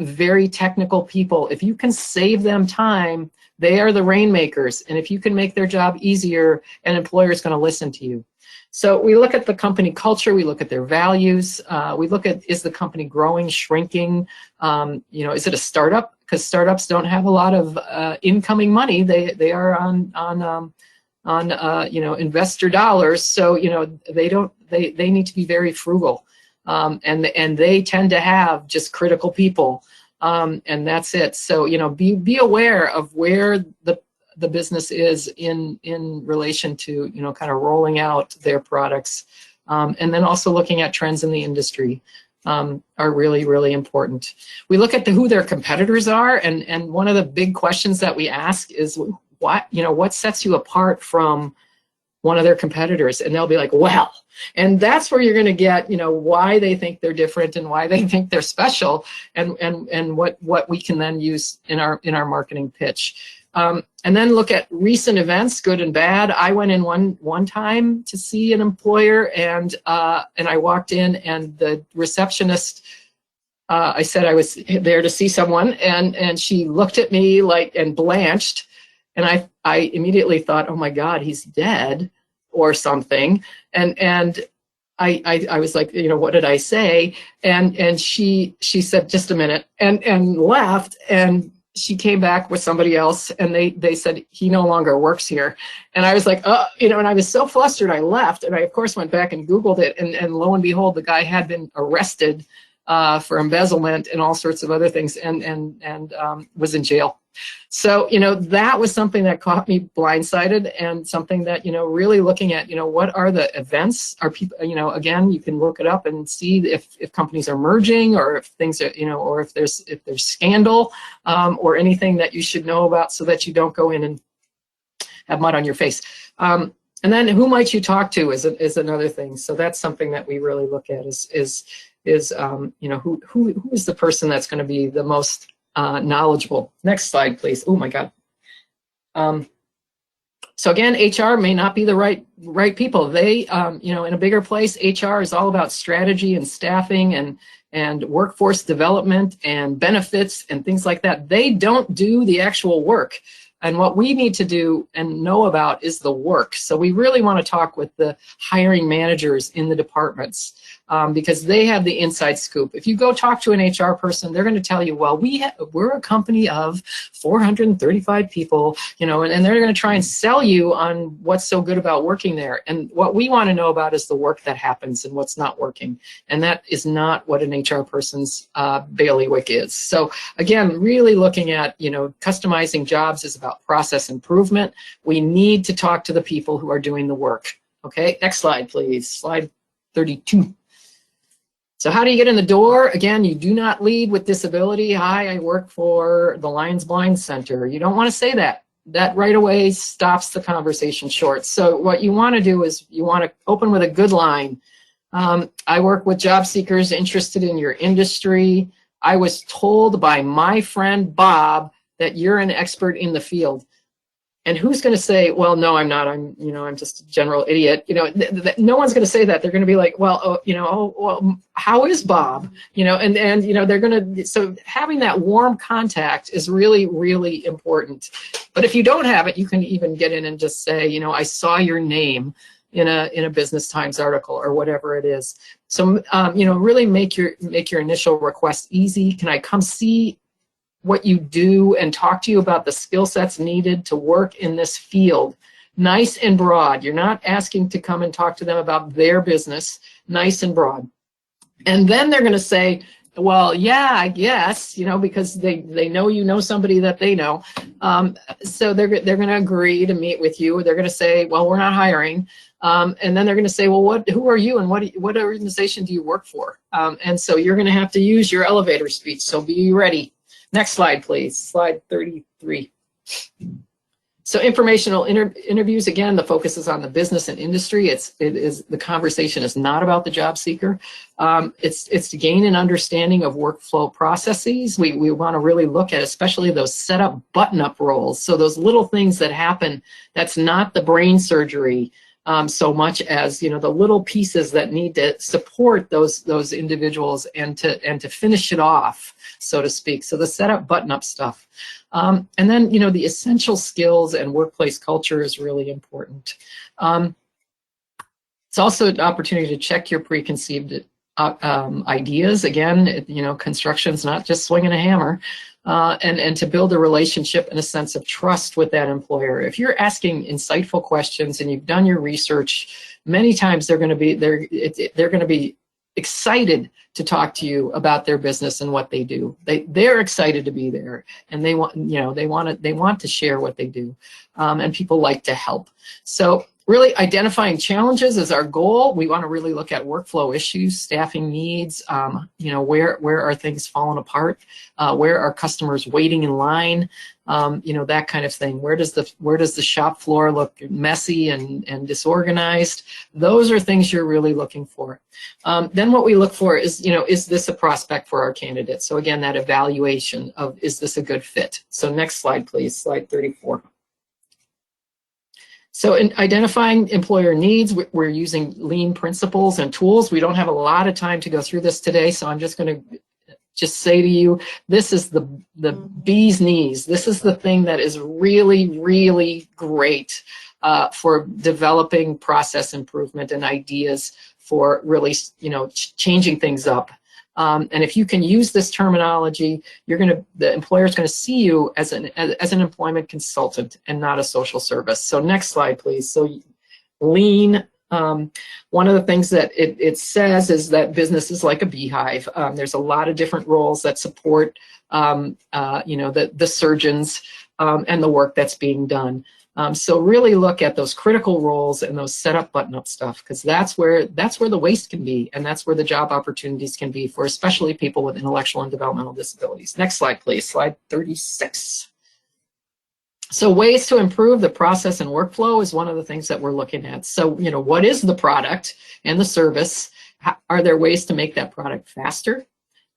[SPEAKER 1] very technical people. If you can save them time, they are the rainmakers, and if you can make their job easier, an employer is going to listen to you. So we look at the company culture, we look at their values, we look at, is the company growing, shrinking, is it a startup? Because startups don't have a lot of incoming money. They are on investor dollars, so they need to be very frugal, and they tend to have just critical people. And that's it. So, be aware of where the business is in relation to, kind of rolling out their products. And then also looking at trends in the industry are really, really important. We look at who their competitors are. And one of the big questions that we ask is, what sets you apart from one of their competitors? And they'll be like, well, and that's where you're going to get, why they think they're different and why they think they're special, and what we can then use in our marketing pitch. And then look at recent events, good and bad. I went in one time to see an employer, and I walked in, and the receptionist, I said I was there to see someone, and she looked at me and blanched. And I immediately thought, oh my God, he's dead or something. And I was like, what did I say? And she said, just a minute, and left. And she came back with somebody else, and they said, he no longer works here. And I was like, and I was so flustered, I left. And I, of course, went back and Googled it. And lo and behold, the guy had been arrested for embezzlement and all sorts of other things, and was in jail. So, that was something that caught me blindsided, and something that, really looking at, what are the events? Are people, again, you can look it up and see if companies are merging, or if things are, or if there's scandal, or anything that you should know about, so that you don't go in and have mud on your face. And then who might you talk to is another thing. So that's something that we really look at is who is the person that's going to be the most knowledgeable. Next slide, please. Oh my God. So again, HR may not be the right people. They, in a bigger place, HR is all about strategy and staffing and workforce development and benefits and things like that. They don't do the actual work. And what we need to do and know about is the work. So we really want to talk with the hiring managers in the departments because they have the inside scoop. If you go talk to an HR person, they're going to tell you, well, we're a company of 435 people, you know, and they're going to try and sell you on what's so good about working there. And what we want to know about is the work that happens and what's not working. And that is not what an HR person's bailiwick is. So again, really looking at, you know, customizing jobs is about process improvement. We need to talk to the people who are doing the work. Okay, next slide, please. Slide 32. So how do you get in the door? Again, you do not lead with disability. Hi, I work for the Lions Blind Center. You don't want to say that. That right away stops the conversation short. So what you want to do is you want to open with a good line. I work with job seekers interested in your industry. I was told by my friend Bob that you're an expert in the field. And who's going to say, well, no, I'm not. I'm just a general idiot. You know, no one's going to say that. They're going to be like, well, well, how is Bob? You know, and you know, they're going to. So having that warm contact is really, really important. But if you don't have it, you can even get in and just say, you know, I saw your name in a Business Times article or whatever it is. So you know, really make your initial request easy. Can I come see what you do and talk to you about the skill sets needed to work in this field? Nice and broad. You're not asking to come and talk to them about their business. Nice and broad. And then they're going to say, well, yeah, I guess, you know, because they know you know somebody that they know. So they're going to agree to meet with you. They're going to say, well, we're not hiring. And then they're going to say, well, who are you and what organization do you work for? And so you're going to have to use your elevator speech. So be ready. Next slide, please. Slide 33. So informational interviews, again, the focus is on the business and industry. The conversation is not about the job seeker. It's to gain an understanding of workflow processes. We want to really look at especially those setup button-up roles. So those little things that happen, that's not the brain surgery so much as, you know, the little pieces that need to support those individuals and to finish it off, so to speak. So the setup button-up stuff. And then, you know, the essential skills and workplace culture is really important. It's also an opportunity to check your preconceived ideas. Again, you know, construction's not just swinging a hammer. And to build a relationship and a sense of trust with that employer. If you're asking insightful questions and you've done your research, many times they're going to be excited to talk to you about their business and what they do. They're excited to be there, and they want to share what they do, and people like to help. So really identifying challenges is our goal. We want to really look at workflow issues, staffing needs, you know, where are things falling apart, where are customers waiting in line, you know, that kind of thing. Where does the shop floor look messy and disorganized? Those are things you're really looking for. Then what we look for is, you know, is this a prospect for our candidate? So again, that evaluation of, is this a good fit? So next slide, please, slide 34. So in identifying employer needs, we're using lean principles and tools. We don't have a lot of time to go through this today, so I'm just going to say to you, this is the bee's knees. This is the thing that is really, really great for developing process improvement and ideas for really, you know, changing things up. And if you can use this terminology, the employer is going to see you as an employment consultant and not a social service. So next slide, please. So lean. One of the things that it says is that business is like a beehive. There's a lot of different roles that support, you know, the surgeons and the work that's being done. So really look at those critical roles and those setup button-up stuff, because that's where the waste can be, and that's where the job opportunities can be for especially people with intellectual and developmental disabilities. Next slide, please, slide 36. So ways to improve the process and workflow is one of the things that we're looking at. So, you know, what is the product and the service? Are there ways to make that product faster?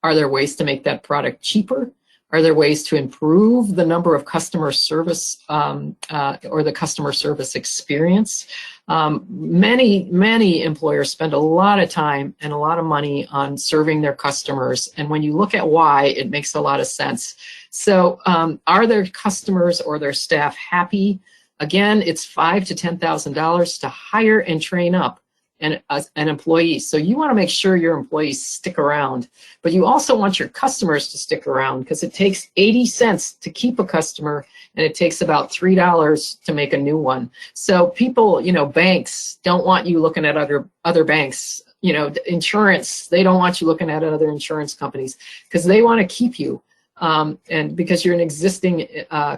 [SPEAKER 1] Are there ways to make that product cheaper? Are there ways to improve the number of customer service or the customer service experience? Many employers spend a lot of time and a lot of money on serving their customers. And when you look at why, it makes a lot of sense. So are their customers or their staff happy? Again, it's $5,000 to $10,000 to hire and train up an employee. So you want to make sure your employees stick around, but you also want your customers to stick around, because it takes 80 cents to keep a customer and it takes about $3 to make a new one. So people, banks don't want you looking at other banks. Insurance, they don't want you looking at other insurance companies, because they want to keep you. And because you're an existing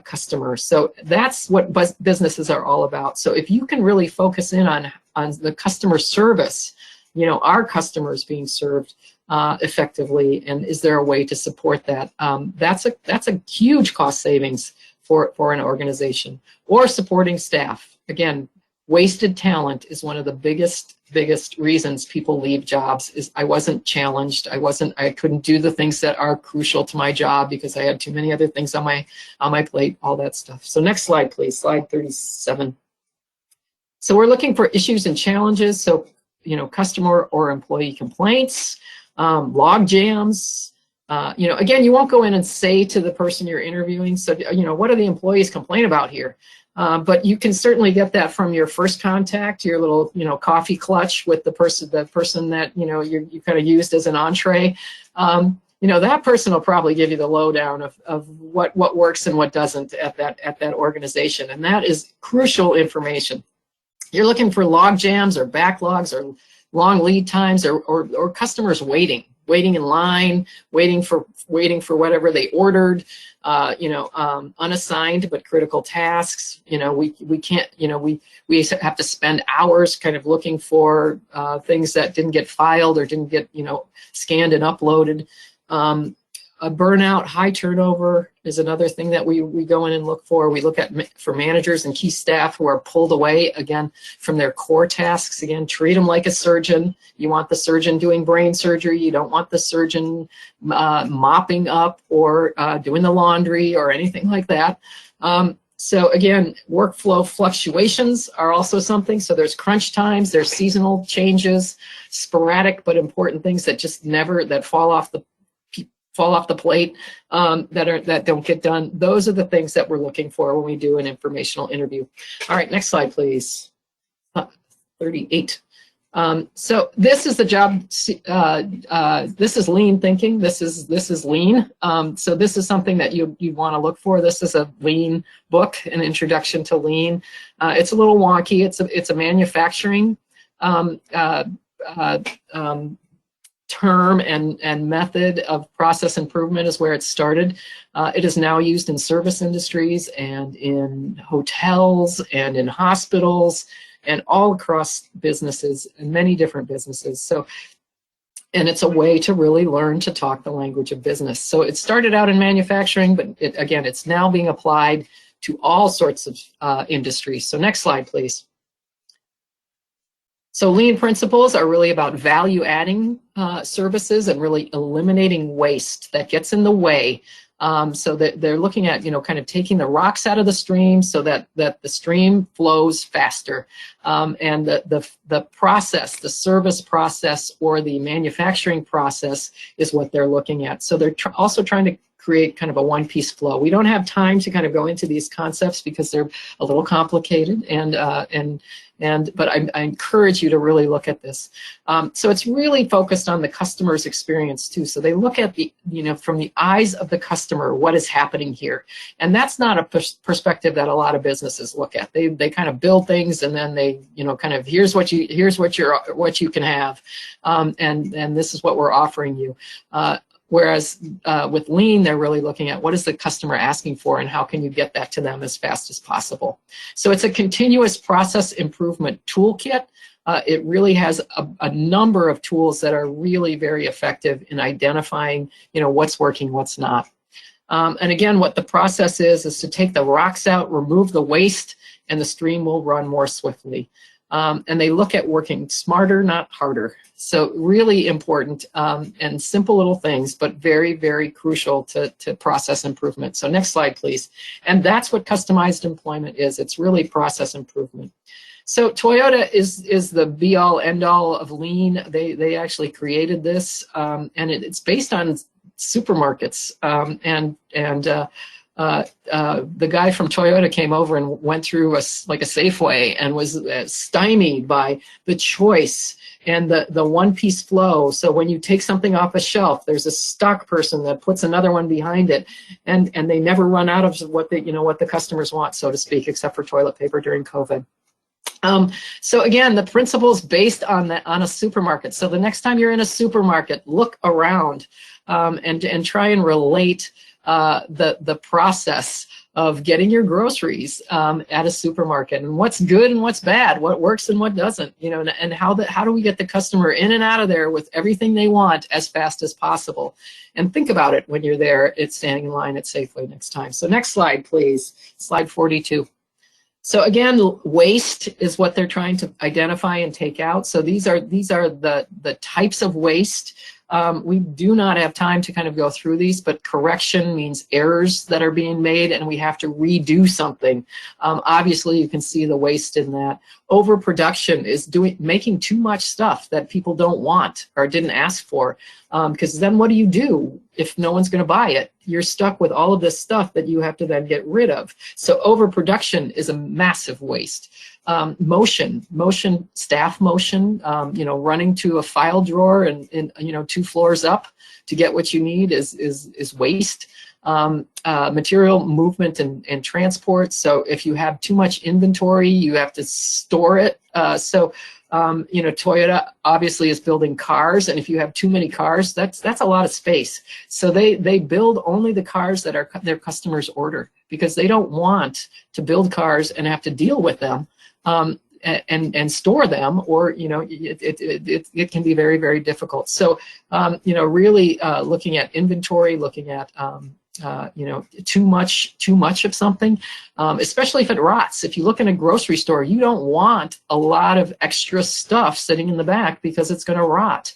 [SPEAKER 1] customer. So that's what businesses are all about. So if you can really focus in on the customer service, our customers being served effectively, and is there a way to support that? That's a huge cost savings for an organization. Or supporting staff. Again, wasted talent is one of the biggest reasons people leave jobs. Is I wasn't challenged. I couldn't do the things that are crucial to my job because I had too many other things on my plate, all that stuff. So next slide, please, slide 37. So we're looking for issues and challenges. So, customer or employee complaints, log jams. Again, you won't go in and say to the person you're interviewing, so, what do the employees complain about here? But you can certainly get that from your first contact, your little, coffee clutch with the person that, you kind of used as an entree. That person will probably give you the lowdown of what works and what doesn't at that organization. And that is crucial information. You're looking for log jams or backlogs or long lead times or customers waiting in line, waiting for whatever they ordered, unassigned but critical tasks. We can't, we have to spend hours kind of looking for things that didn't get filed or didn't get, scanned and uploaded. A burnout, high turnover is another thing that we go in and look for. We look at for managers and key staff who are pulled away, again, from their core tasks. Again, treat them like a surgeon. You want the surgeon doing brain surgery. You don't want the surgeon mopping up or doing the laundry or anything like that. So again, workflow fluctuations are also something. So there's crunch times, there's seasonal changes, sporadic but important things that just that fall off the plate, that don't get done. Those are the things that we're looking for when we do an informational interview. All right, next slide, please. 38. So this is the job. This is lean thinking. This is lean. So this is something that you want to look for. This is a lean book, an introduction to lean. It's a little wonky. It's a manufacturing term and method of process improvement is where it started. It is now used in service industries and in hotels and in hospitals and all across businesses and many different businesses. So, and it's a way to really learn to talk the language of business. So it started out in manufacturing, but again, it's now being applied to all sorts of industries. So next slide, please. So lean principles are really about value adding services and really eliminating waste that gets in the way. So that they're looking at, kind of taking the rocks out of the stream so that the stream flows faster. And the process, the service process or the manufacturing process is what they're looking at. So they're also trying to create kind of a one-piece flow. We don't have time to kind of go into these concepts because they're a little complicated, but I encourage you to really look at this. So it's really focused on the customer's experience too. So they look at from the eyes of the customer, what is happening here, and that's not a perspective that a lot of businesses look at. They kind of build things and then they kind of here's what you can have, and this is what we're offering you. Whereas with lean, they're really looking at what is the customer asking for and how can you get that to them as fast as possible. So it's a continuous process improvement toolkit. It really has a number of tools that are really very effective in identifying, what's working, what's not. And again, what the process is to take the rocks out, remove the waste, and the stream will run more swiftly. and they look at working smarter, not harder. So really important and simple little things, but very, very crucial to process improvement. So next slide, please. And that's what customized employment is. It's really process improvement. So Toyota is the be-all, end-all of lean. They actually created this, and it's based on supermarkets. The guy from Toyota came over and went through like a Safeway and was stymied by the choice and the one-piece flow. So when you take something off a shelf, there's a stock person that puts another one behind it, and they never run out of what the customers want, so to speak, except for toilet paper during COVID. So again, the principles based on a supermarket. So the next time you're in a supermarket, look around and try and relate the process of getting your groceries at a supermarket, and what's good and what's bad, what works and what doesn't, and how do we get the customer in and out of there with everything they want as fast as possible. And think about it when you're there, it's standing in line at Safeway next time. So next slide, please, slide 42. So again, waste is what they're trying to identify and take out. So these are the types of waste. We do not have time to kind of go through these, but correction means errors that are being made and we have to redo something. Obviously, you can see the waste in that. Overproduction is making too much stuff that people don't want or didn't ask for, because then what do you do if no one's going to buy it? You're stuck with all of this stuff that you have to then get rid of. So overproduction is a massive waste. Motion, staff motion, running to a file drawer and 2 floors up to get what you need is waste. Material movement and transport. So if you have too much inventory, you have to store it. Toyota obviously is building cars, and if you have too many cars, that's a lot of space. So they build only the cars that their customers order, because they don't want to build cars and have to deal with them and store them, or it can be very, very difficult. So really looking at inventory, looking at too much of something, especially if it rots. If you look in a grocery store, you don't want a lot of extra stuff sitting in the back because it's going to rot.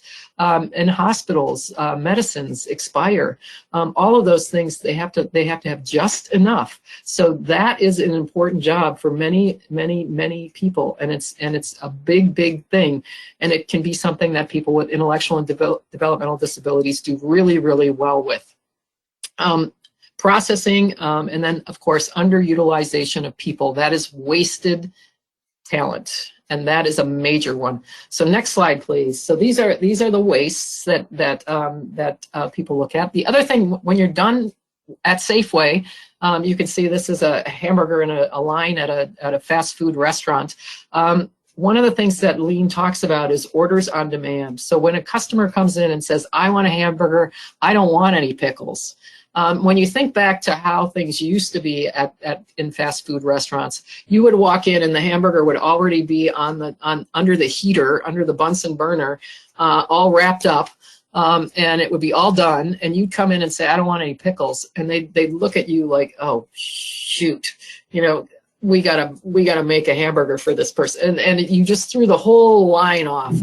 [SPEAKER 1] In hospitals, medicines expire. All of those things, they have to have just enough. So that is an important job for many, many, many people, and it's a big, big thing. And it can be something that people with intellectual and developmental disabilities do really, really well with. Processing, and then of course underutilization of people. That is wasted talent, and that is a major one. So next slide, please. So these are the wastes that people look at. The other thing, when you're done at Safeway, you can see this is a hamburger in a line at a fast food restaurant. One of the things that Lean talks about is orders on demand. So when a customer comes in and says, I want a hamburger, I don't want any pickles. When you think back to how things used to be in fast food restaurants, you would walk in and the hamburger would already be under the heater, under the Bunsen burner, all wrapped up, and it would be all done. And you'd come in and say, I don't want any pickles, and they'd look at you like, oh shoot, we gotta make a hamburger for this person, and you just threw the whole line off.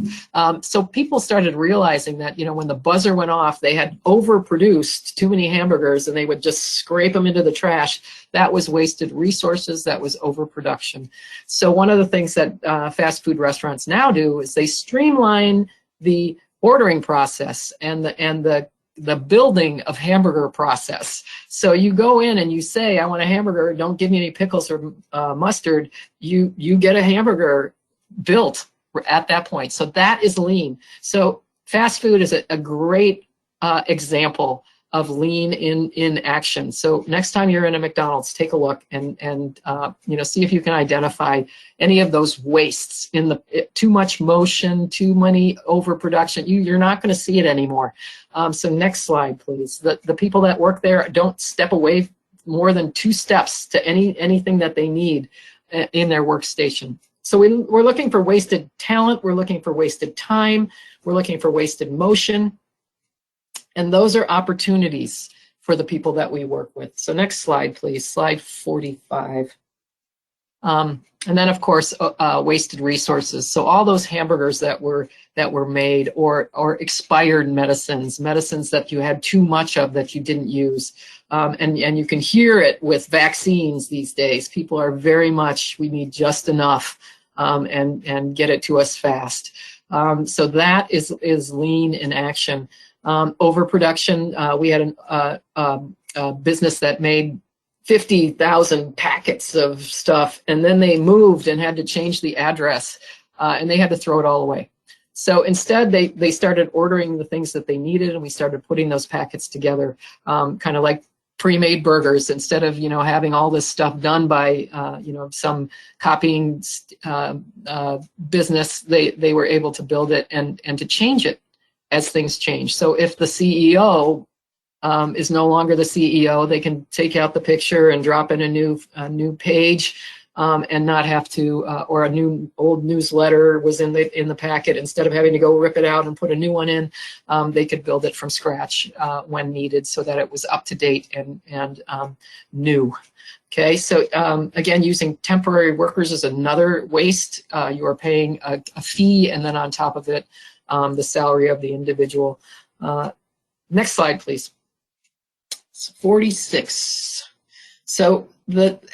[SPEAKER 1] So people started realizing that when the buzzer went off, they had overproduced too many hamburgers, and they would just scrape them into the trash. That was wasted resources. That was overproduction. So one of the things that fast food restaurants now do is they streamline the ordering process and the building of hamburger process. So you go in and you say, I want a hamburger, don't give me any pickles or mustard. You get a hamburger built at that point. So that is lean. So fast food is a great example of lean in action. So next time you're in a McDonald's, take a look and see if you can identify any of those wastes in the too much motion, too many overproduction. You're not going to see it anymore. So next slide, please. The people that work there don't step away more than 2 steps to anything that they need in their workstation. So we're looking for wasted talent. We're looking for wasted time. We're looking for wasted motion. And those are opportunities for the people that we work with. So next slide, please, slide 45. And then, of course, wasted resources. So all those hamburgers that were made, or expired medicines that you had too much of that you didn't use. And you can hear it with vaccines these days. People are very much, we need just enough, and get it to us fast. So that is lean in action. Overproduction, we had a business that made 50,000 packets of stuff, and then they moved and had to change the address, and they had to throw it all away. So instead, they started ordering the things that they needed, and we started putting those packets together, kind of like pre-made burgers. Instead of having all this stuff done by some copying business, they were able to build it and to change it as things change. So if the CEO is no longer the CEO, they can take out the picture and drop in a new page, and not have to, or a new old newsletter was in the packet. Instead of having to go rip it out and put a new one in, they could build it from scratch when needed, so that it was up to date and new. Okay, so again, using temporary workers is another waste. You are paying a fee, and then on top of it, the salary of the individual. Next slide, please. 46. So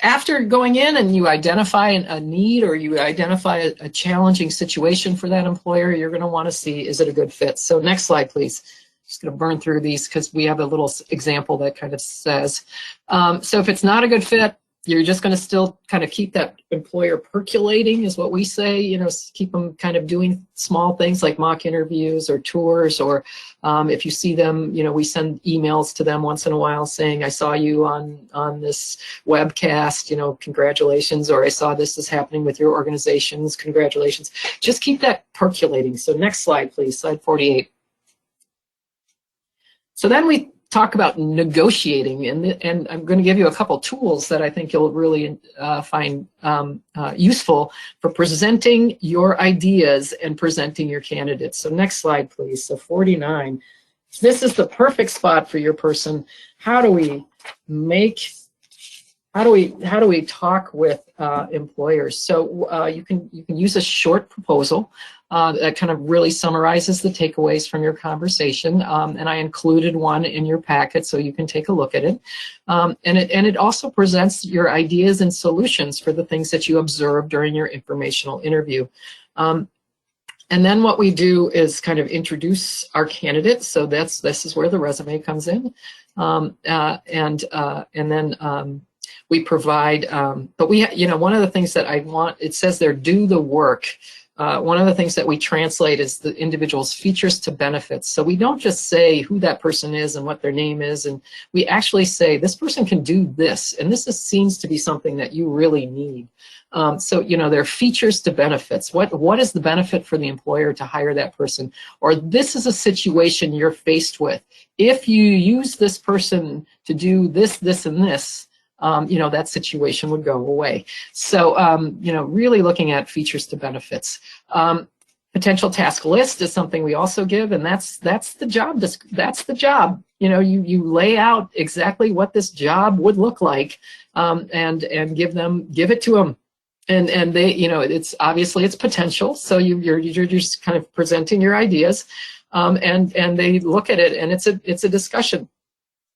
[SPEAKER 1] after going in and you identify a need, or you identify a challenging situation for that employer, you're going to want to see, is it a good fit? So next slide, please. Just going to burn through these because we have a little example that kind of says. So if it's not a good fit, you're just going to still kind of keep that employer percolating, is what we say. Keep them kind of doing small things like mock interviews or tours, or if you see them, we send emails to them once in a while saying, I saw you on this webcast, congratulations, or I saw this is happening with your organizations, congratulations. Just keep that percolating. So next slide, please, slide 48. So then we talk about negotiating, and I'm going to give you a couple tools that I think you'll really find useful for presenting your ideas and presenting your candidates. So next slide, please. So 49. This is the perfect spot for your person. How do we talk with employers? So you can use a short proposal that kind of really summarizes the takeaways from your conversation, and I included one in your packet so you can take a look at it. And it also presents your ideas and solutions for the things that you observed during your informational interview. And then what we do is kind of introduce our candidates. So this is where the resume comes in, and then we provide, but one of the things that I want, it says there, do the work. One of the things that we translate is the individual's features to benefits. So we don't just say who that person is and what their name is, and we actually say this person can do this, and this seems to be something that you really need. So their features to benefits. What is the benefit for the employer to hire that person? Or this is a situation you're faced with. If you use this person to do this, this, and this, that situation would go away. So, really looking at features to benefits. Potential task list is something we also give, and that's the job. That's the job. You lay out exactly what this job would look like, and give it to them. And they, it's obviously it's potential. So you're just kind of presenting your ideas, and they look at it, and it's a discussion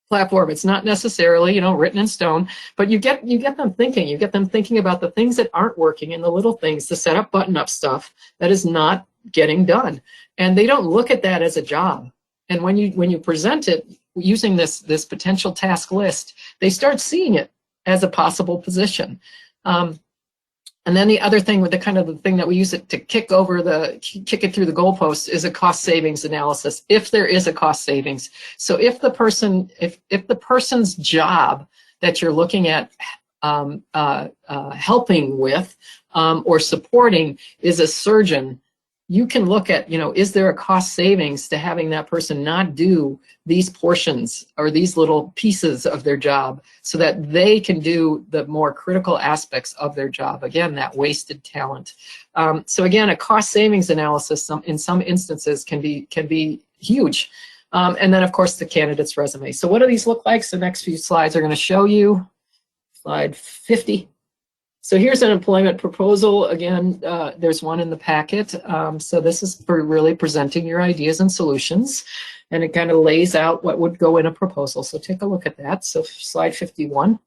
[SPEAKER 1] platform. It's not necessarily, written in stone, but you get them thinking. You get them thinking about the things that aren't working and the little things, the set up, button up stuff that is not getting done. And they don't look at that as a job. And when you present it using this potential task list, they start seeing it as a possible position. And then the other thing with the thing that we use it to kick it through the goalposts is a cost savings analysis, if there is a cost savings. So if the person's job that you're looking at helping with or supporting is a surgeon, you can look at, is there a cost savings to having that person not do these portions or these little pieces of their job so that they can do the more critical aspects of their job. Again, that wasted talent. So again, a cost savings analysis in some instances can be huge. And then of course the candidate's resume. So what do these look like? So the next few slides are going to show you. Slide 50. So here's an employment proposal. Again, there's one in the packet. So this is for really presenting your ideas and solutions. And it kind of lays out what would go in a proposal. So take a look at that. So slide 51.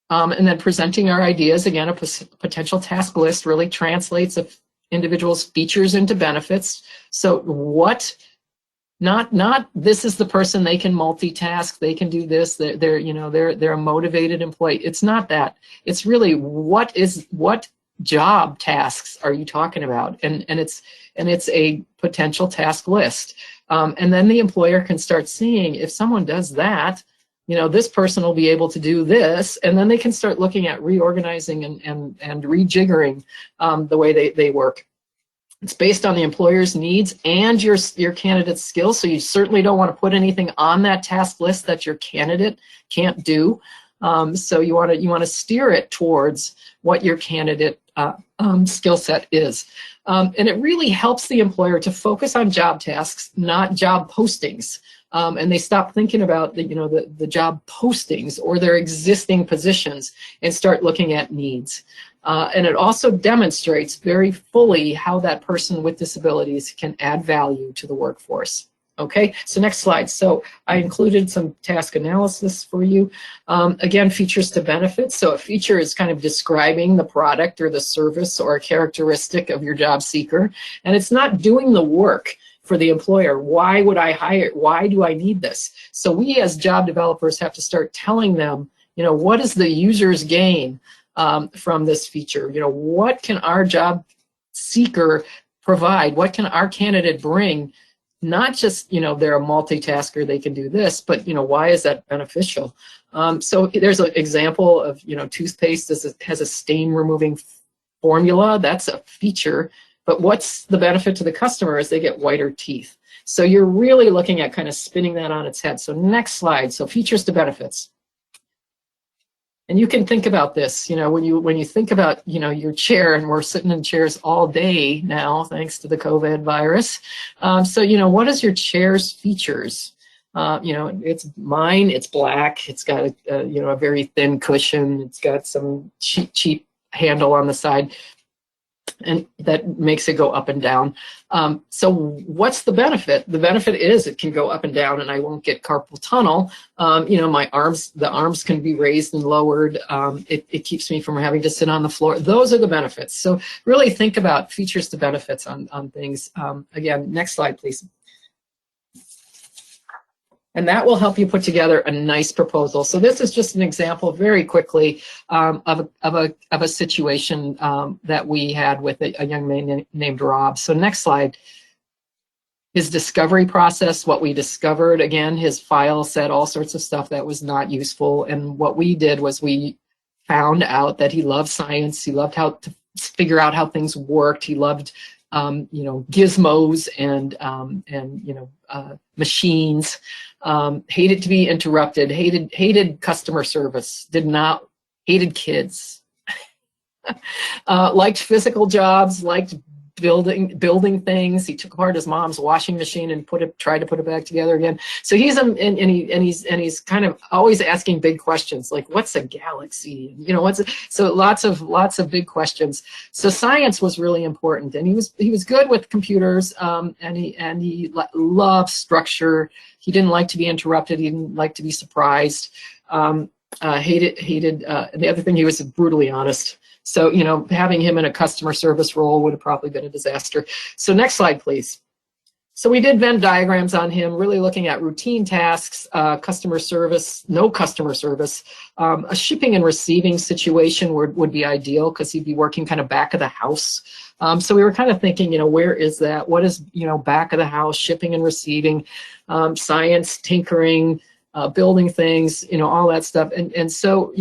[SPEAKER 1] And then presenting our ideas, again, a potential task list really translates an individual's features into benefits. So what, not this is the person, they can multitask, they can do this, they're a motivated employee. It's not that. It's really what job tasks are you talking about? And it's a potential task list. And then the employer can start seeing if someone does that, this person will be able to do this, and then they can start looking at reorganizing and rejiggering the way they work. It's based on the employer's needs and your candidate's skills, so you certainly don't want to put anything on that task list that your candidate can't do. So you want to steer it towards what your candidate skill set is. And it really helps the employer to focus on job tasks, not job postings. And they stop thinking about the job postings or their existing positions and start looking at needs. And it also demonstrates very fully how that person with disabilities can add value to the workforce. Okay, so next slide. So I included some task analysis for you. Again, features to benefits. So a feature is kind of describing the product or the service or a characteristic of your job seeker. And it's not doing the work for the employer. Why would I hire? Why do I need this? So we as job developers have to start telling them, what is the user's gain from this feature? What can our job seeker provide? What can our candidate bring? Not just, they're a multitasker, they can do this, but, why is that beneficial? So there's an example of, toothpaste has a stain removing formula. That's a feature. But what's the benefit to the customer is they get whiter teeth. So you're really looking at kind of spinning that on its head. So next slide. So features to benefits. And you can think about this, when you think about, your chair, and we're sitting in chairs all day now, thanks to the COVID virus. So, what is your chair's features? It's mine, it's black. It's got a very thin cushion. It's got some cheap handle on the side, and that makes it go up and down. So what's the benefit? The benefit is it can go up and down and I won't get carpal tunnel. The arms can be raised and lowered. It keeps me from having to sit on the floor. Those are the benefits. So really think about features to benefits on things. Again, next slide, please. And that will help you put together a nice proposal. So this is just an example very quickly of a situation that we had with a young man named Rob. So next slide. His discovery process, what we discovered, again, his file said all sorts of stuff that was not useful. And what we did was we found out that he loved science. He loved how to figure out how things worked. He loved gizmos and machines. Hated to be interrupted, hated customer service, hated kids, liked physical jobs, liked building things. He took apart his mom's washing machine and tried to put it back together again. So he's kind of always asking big questions like, what's a galaxy? So lots of big questions. So science was really important, and he was good with computers, and he loved structure. He didn't like to be interrupted. He didn't like to be surprised. Hated. And the other thing, he was brutally honest. So, having him in a customer service role would have probably been a disaster. So next slide, please. So we did Venn diagrams on him, really looking at routine tasks, customer service, no customer service. A shipping and receiving situation would be ideal because he'd be working kind of back of the house. So we were kind of thinking, where is that? What is, back of the house, shipping and receiving, science, tinkering, building things, all that stuff. And so,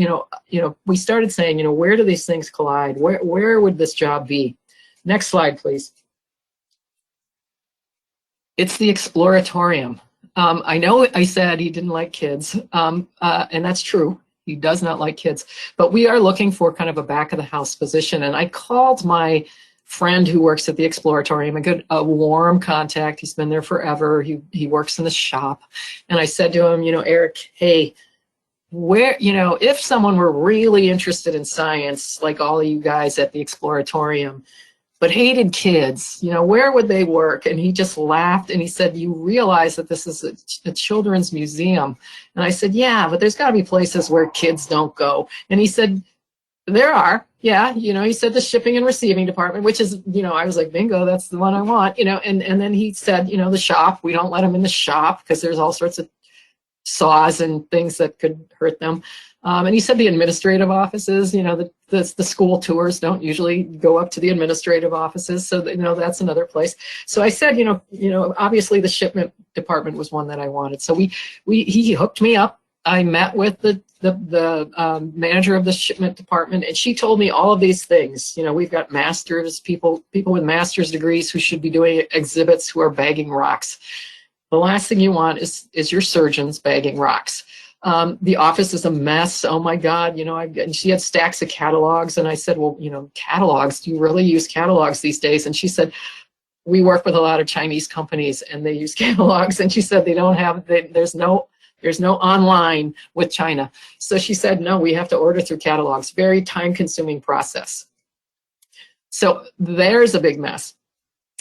[SPEAKER 1] we started saying, where do these things collide? Where would this job be? Next slide, please. It's the exploratorium. I know I said he didn't like kids, and that's true. He does not like kids, but we are looking for kind of a back of the house position. And I called my friend who works at the exploratorium, a warm contact. He's been there forever. He works in the shop. And I said to him, Eric, hey, where, you know, if someone were really interested in science, like all of you guys at the Exploratorium, but hated kids, you know, where would they work? And he just laughed and he said, you realize that this is a children's museum. And I said, yeah, but there's got to be places where kids don't go. And he said, there are, yeah, you know, he said the shipping and receiving department, which is, you know, I was like, bingo, that's the one I want, you know, and then he said, you know, the shop, we don't let them in the shop because there's all sorts of saws and things that could hurt them. And he said the administrative offices, you know, the school tours don't usually go up to the administrative offices. So, you know, that's another place. So I said, you know, obviously the shipment department was one that I wanted. So he hooked me up. I met with the manager of the shipment department, and she told me all of these things. You know, we've got masters, people with master's degrees who should be doing exhibits who are bagging rocks. The last thing you want is your surgeons bagging rocks. The office is a mess. Oh my God, you know, and she had stacks of catalogs, and I said, well, you know, catalogs, do you really use catalogs these days? And she said, we work with a lot of Chinese companies and they use catalogs. And she said, they don't have, there's no online with China. So she said, no, we have to order through catalogs. Very time-consuming process. So there's a big mess.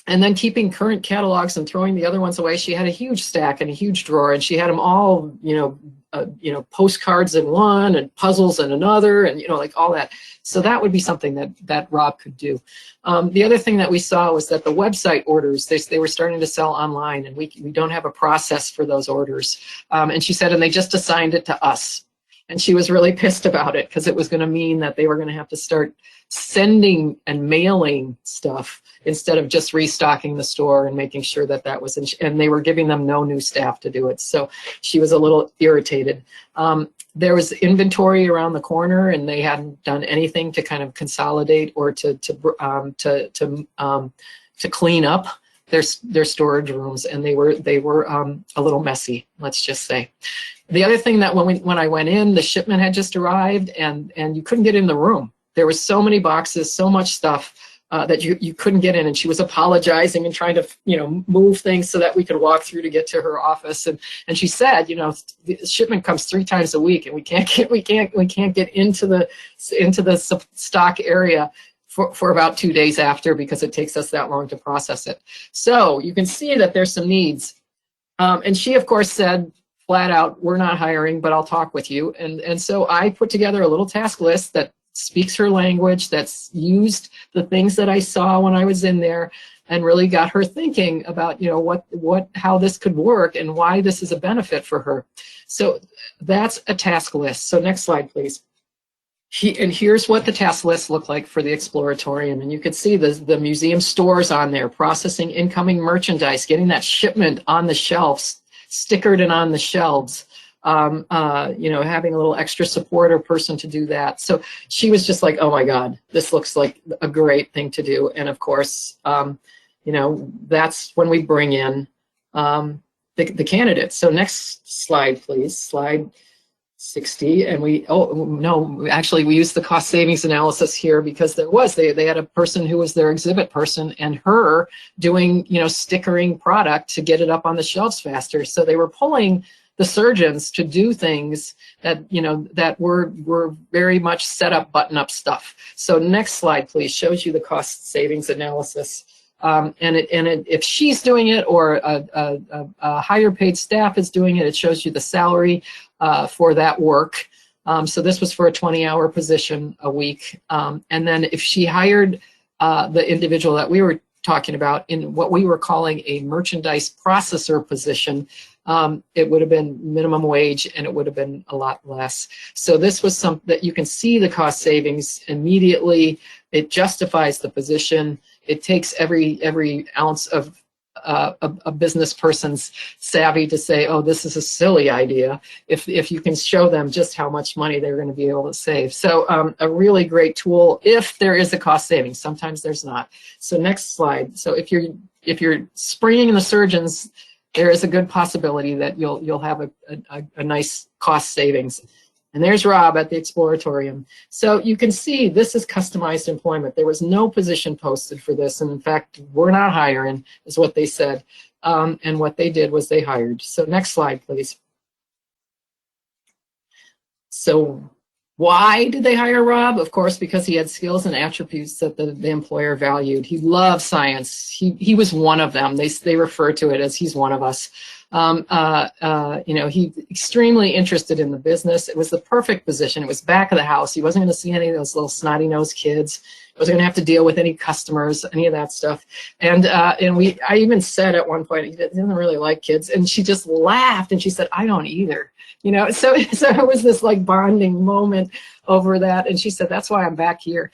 [SPEAKER 1] And then keeping current catalogs and throwing the other ones away. She had a huge stack and a huge drawer, and she had them all, you know, postcards in one and puzzles in another, and, you know, like all that. So that would be something that Rob could do. The other thing that we saw was that the website orders, they were starting to sell online, and we don't have a process for those orders. And she said, and they just assigned it to us. And she was really pissed about it because it was going to mean that they were going to have to start sending and mailing stuff instead of just restocking the store and making sure that that was, and they were giving them no new staff to do it. So she was a little irritated. There was inventory around the corner, and they hadn't done anything to kind of consolidate or to clean up their storage rooms, and they were a little messy, let's just say. The other thing that when I went in, the shipment had just arrived, and you couldn't get in the room. There was so many boxes, so much stuff that you couldn't get in, and she was apologizing and trying to, you know, move things so that we could walk through to get to her office. And she said, you know, the shipment comes 3 times a week, and we can't get into the stock area for about 2 days after, because it takes us that long to process it. So you can see that there's some needs. And she, of course, said flat out, we're not hiring, but I'll talk with you. And so I put together a little task list that speaks her language, that's used the things that I saw when I was in there, and really got her thinking about, you know, how this could work and why this is a benefit for her. So that's a task list. So next slide, please. And here's what the task list looked like for the Exploratorium. And you can see the museum stores on there, processing incoming merchandise, getting that shipment on the shelves, stickered and on the shelves, you know, having a little extra support or person to do that. So she was just like, oh my God, this looks like a great thing to do. And of course, you know, that's when we bring in the candidates. So next slide, please, slide 60. And we used the cost savings analysis here because they had a person who was their exhibit person, and her doing, you know, stickering product to get it up on the shelves faster. So they were pulling the surgeons to do things that, you know, that were very much set up, button up stuff. So next slide, please, shows you the cost savings analysis. If she's doing it, or a higher paid staff is doing it, it shows you the salary for that work. So this was for a 20-hour position a week. And then if she hired the individual that we were talking about in what we were calling a merchandise processor position, it would have been minimum wage, and it would have been a lot less. So this was something that you can see the cost savings immediately. It justifies the position. It takes every ounce of a business person's savvy to say, oh, this is a silly idea, if you can show them just how much money they're going to be able to save. So a really great tool if there is a cost savings. Sometimes there's not. So next slide. So if you're springing the surgeons, there is a good possibility that you'll have a nice cost savings. And there's Rob at the Exploratorium. So you can see this is customized employment. There was no position posted for this. And in fact, we're not hiring, is what they said. And what they did was they hired. So next slide, please. So why did they hire Rob? Of course, because he had skills and attributes that the employer valued. He loved science. He was one of them. They refer to it as he's one of us. He's extremely interested in the business. It was the perfect position. It was back of the house. He wasn't going to see any of those little snotty-nosed kids. He wasn't going to have to deal with any customers, any of that stuff. And I even said at one point, he doesn't really like kids. And she just laughed and she said, I don't either. So it was this like bonding moment over that. And she said, that's why I'm back here.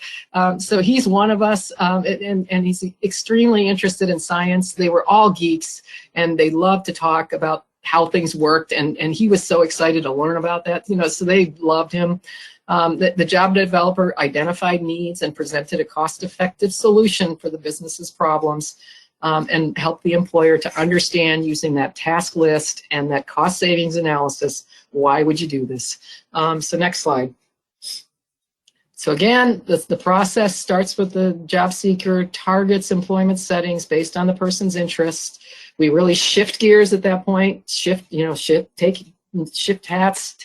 [SPEAKER 1] So he's one of us, and he's extremely interested in science. They were all geeks, and they loved to talk about how things worked. And he was so excited to learn about that, so they loved him. The job developer identified needs and presented a cost-effective solution for the business's problems. And help the employer to understand using that task list and that cost savings analysis, why would you do this? So next slide. So again, the process starts with the job seeker, targets employment settings based on the person's interest. We really shift gears at that point, shift hats,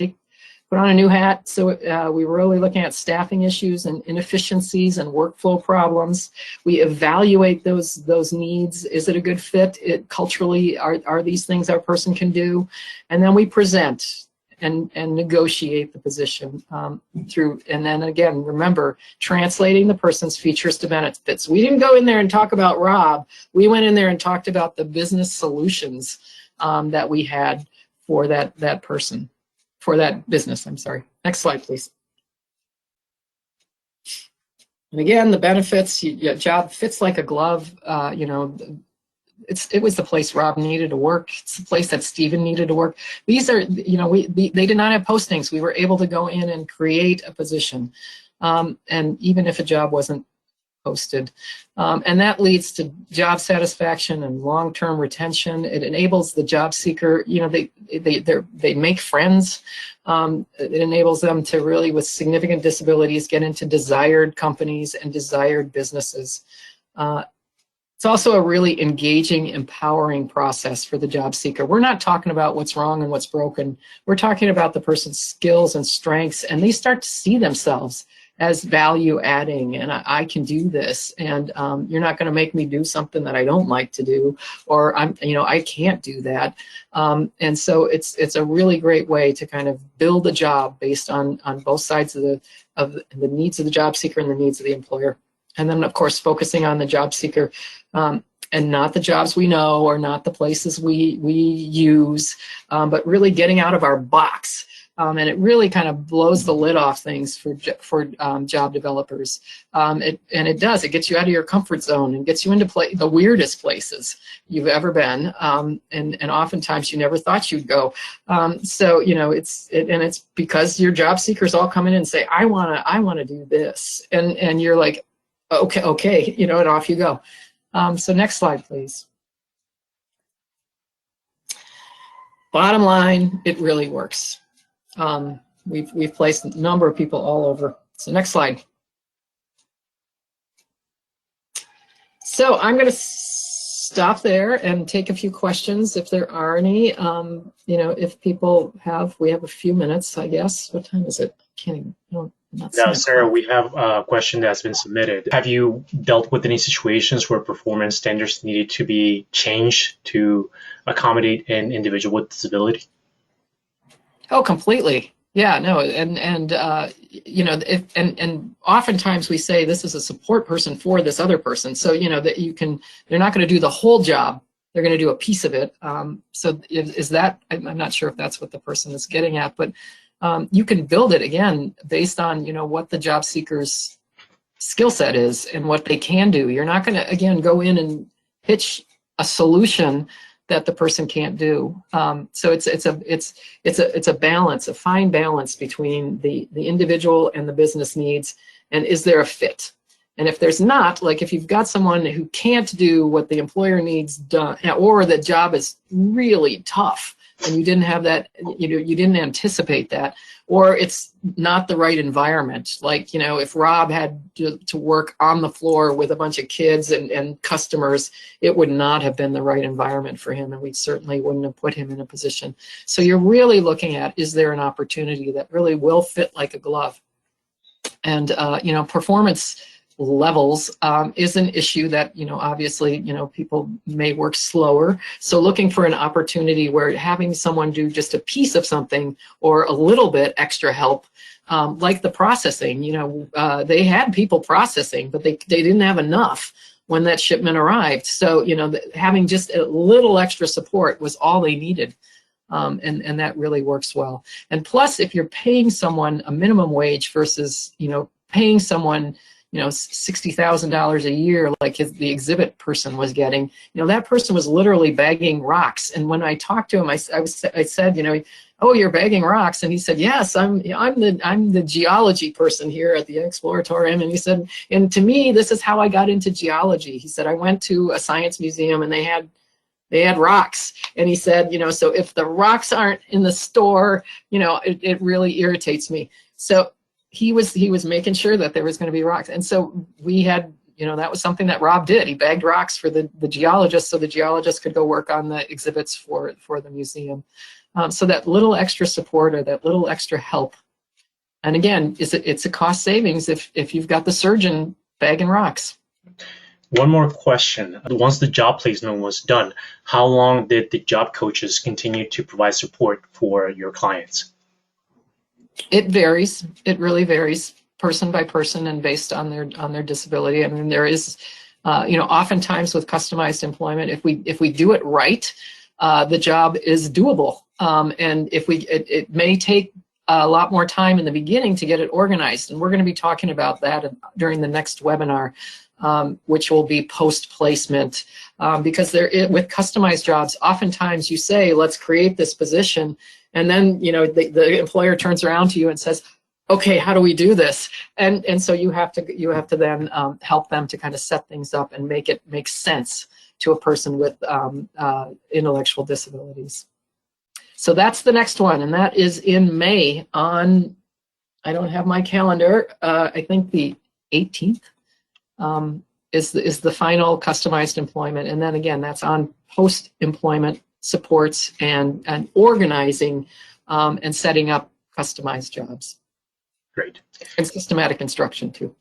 [SPEAKER 1] put on a new hat. So we were really looking at staffing issues and inefficiencies and workflow problems. We evaluate those needs. Is it a good fit? Culturally, are these things our person can do? And then we present and negotiate the position and then again, remember, translating the person's features to benefits. We didn't go in there and talk about Rob. We went in there and talked about the business solutions that we had for that person. For that business, I'm sorry. Next slide, please. And again, the benefits, your job fits like a glove. It was the place Rob needed to work. It's the place that Stephen needed to work. These are, they did not have postings. We were able to go in and create a position. And even if a job wasn't posted. And that leads to job satisfaction and long-term retention. It enables the job seeker, they make friends. It enables them to really, with significant disabilities, get into desired companies and desired businesses. It's also a really engaging, empowering process for the job seeker. We're not talking about what's wrong and what's broken. We're talking about the person's skills and strengths, and they start to see themselves as value adding, and I can do this, and you're not going to make me do something that I don't like to do, or I can't do that. And so it's a really great way to kind of build a job based on both sides of the needs of the job seeker and the needs of the employer. And then of course focusing on the job seeker and not the jobs we know or not the places we use, but really getting out of our box. And it really kind of blows the lid off things for job developers. It does. It gets you out of your comfort zone and gets you into the weirdest places you've ever been. And oftentimes you never thought you'd go. It's because your job seekers all come in and say, I want to do this. And you're like, okay, and off you go. So next slide, please. Bottom line, it really works. We've placed a number of people all over. So next slide. So I'm going to stop there and take a few questions if there are any. If people we have a few minutes, I guess. What time is it? I can't even. No,
[SPEAKER 2] Sarah, we have a question that's been submitted. Have you dealt with any situations where performance standards needed to be changed to accommodate an individual with disability?
[SPEAKER 1] Oh, completely. Yeah, no, and oftentimes we say this is a support person for this other person. So that they're not going to do the whole job. They're going to do a piece of it. So is that? I'm not sure if that's what the person is getting at, but you can build it again based on what the job seeker's skill set is and what they can do. You're not going to again go in and pitch a solution that the person can't do. So it's a balance, a fine balance between the individual and the business needs, and is there a fit? And if there's not, like if you've got someone who can't do what the employer needs done, or the job is really tough, and you didn't have that, you didn't anticipate that, or it's not the right environment. Like, if Rob had to work on the floor with a bunch of kids and customers, it would not have been the right environment for him, and we certainly wouldn't have put him in a position. So you're really looking at, is there an opportunity that really will fit like a glove? And, performance levels is an issue that, obviously, people may work slower. So looking for an opportunity where having someone do just a piece of something or a little bit extra help, like the processing, they had people processing, but they didn't have enough when that shipment arrived. So, having just a little extra support was all they needed. And that really works well. And plus, if you're paying someone a minimum wage versus, paying someone, $60,000 a year, like the exhibit person was getting, that person was literally bagging rocks. And when I talked to him, I said, oh, you're bagging rocks, and he said, yes, I'm the geology person here at the Exploratorium. And he said, and to me, this is how I got into geology. He said, I went to a science museum and they had rocks. And he said, so if the rocks aren't in the store, it really irritates me. So he was making sure that there was going to be rocks. And so we had, that was something that Rob did. He bagged rocks for the geologists, so the geologists could go work on the exhibits for the museum. So that little extra support or that little extra help. And again, it's a cost savings if you've got the surgeon bagging rocks.
[SPEAKER 2] One more question. Once the job placement was done, how long did the job coaches continue to provide support for your clients?
[SPEAKER 1] It varies. It really varies person by person and based on their disability. I mean, there is, oftentimes with customized employment, if we do it right, the job is doable. And it may take a lot more time in the beginning to get it organized. And we're going to be talking about that during the next webinar. Which will be post-placement, because with customized jobs, oftentimes you say, let's create this position, and then the employer turns around to you and says, okay, how do we do this? And so you have to then help them to kind of set things up and make it make sense to a person with intellectual disabilities. So that's the next one, and that is in May on, I don't have my calendar, I think the 18th. Is the final customized employment. And then again, that's on post-employment supports and organizing and setting up customized jobs.
[SPEAKER 2] Great.
[SPEAKER 1] And systematic instruction too.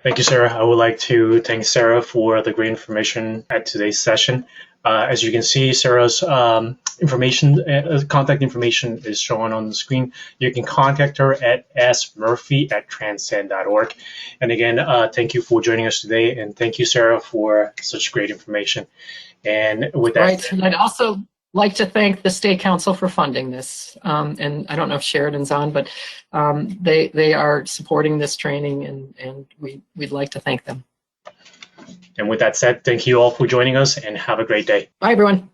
[SPEAKER 2] Thank you, Sarah. I would like to thank Sarah for the great information at today's session. As you can see, Sarah's contact information is shown on the screen. You can contact her at smurphy@transcen.org. And again, thank you for joining us today, and thank you, Sarah, for such great information. And with that,
[SPEAKER 1] right. And I'd also like to thank the State Council for funding this. And I don't know if Sheridan's on, but they are supporting this training, and we'd like to thank them.
[SPEAKER 2] And with that said, thank you all for joining us, and have a great day.
[SPEAKER 1] Bye, everyone.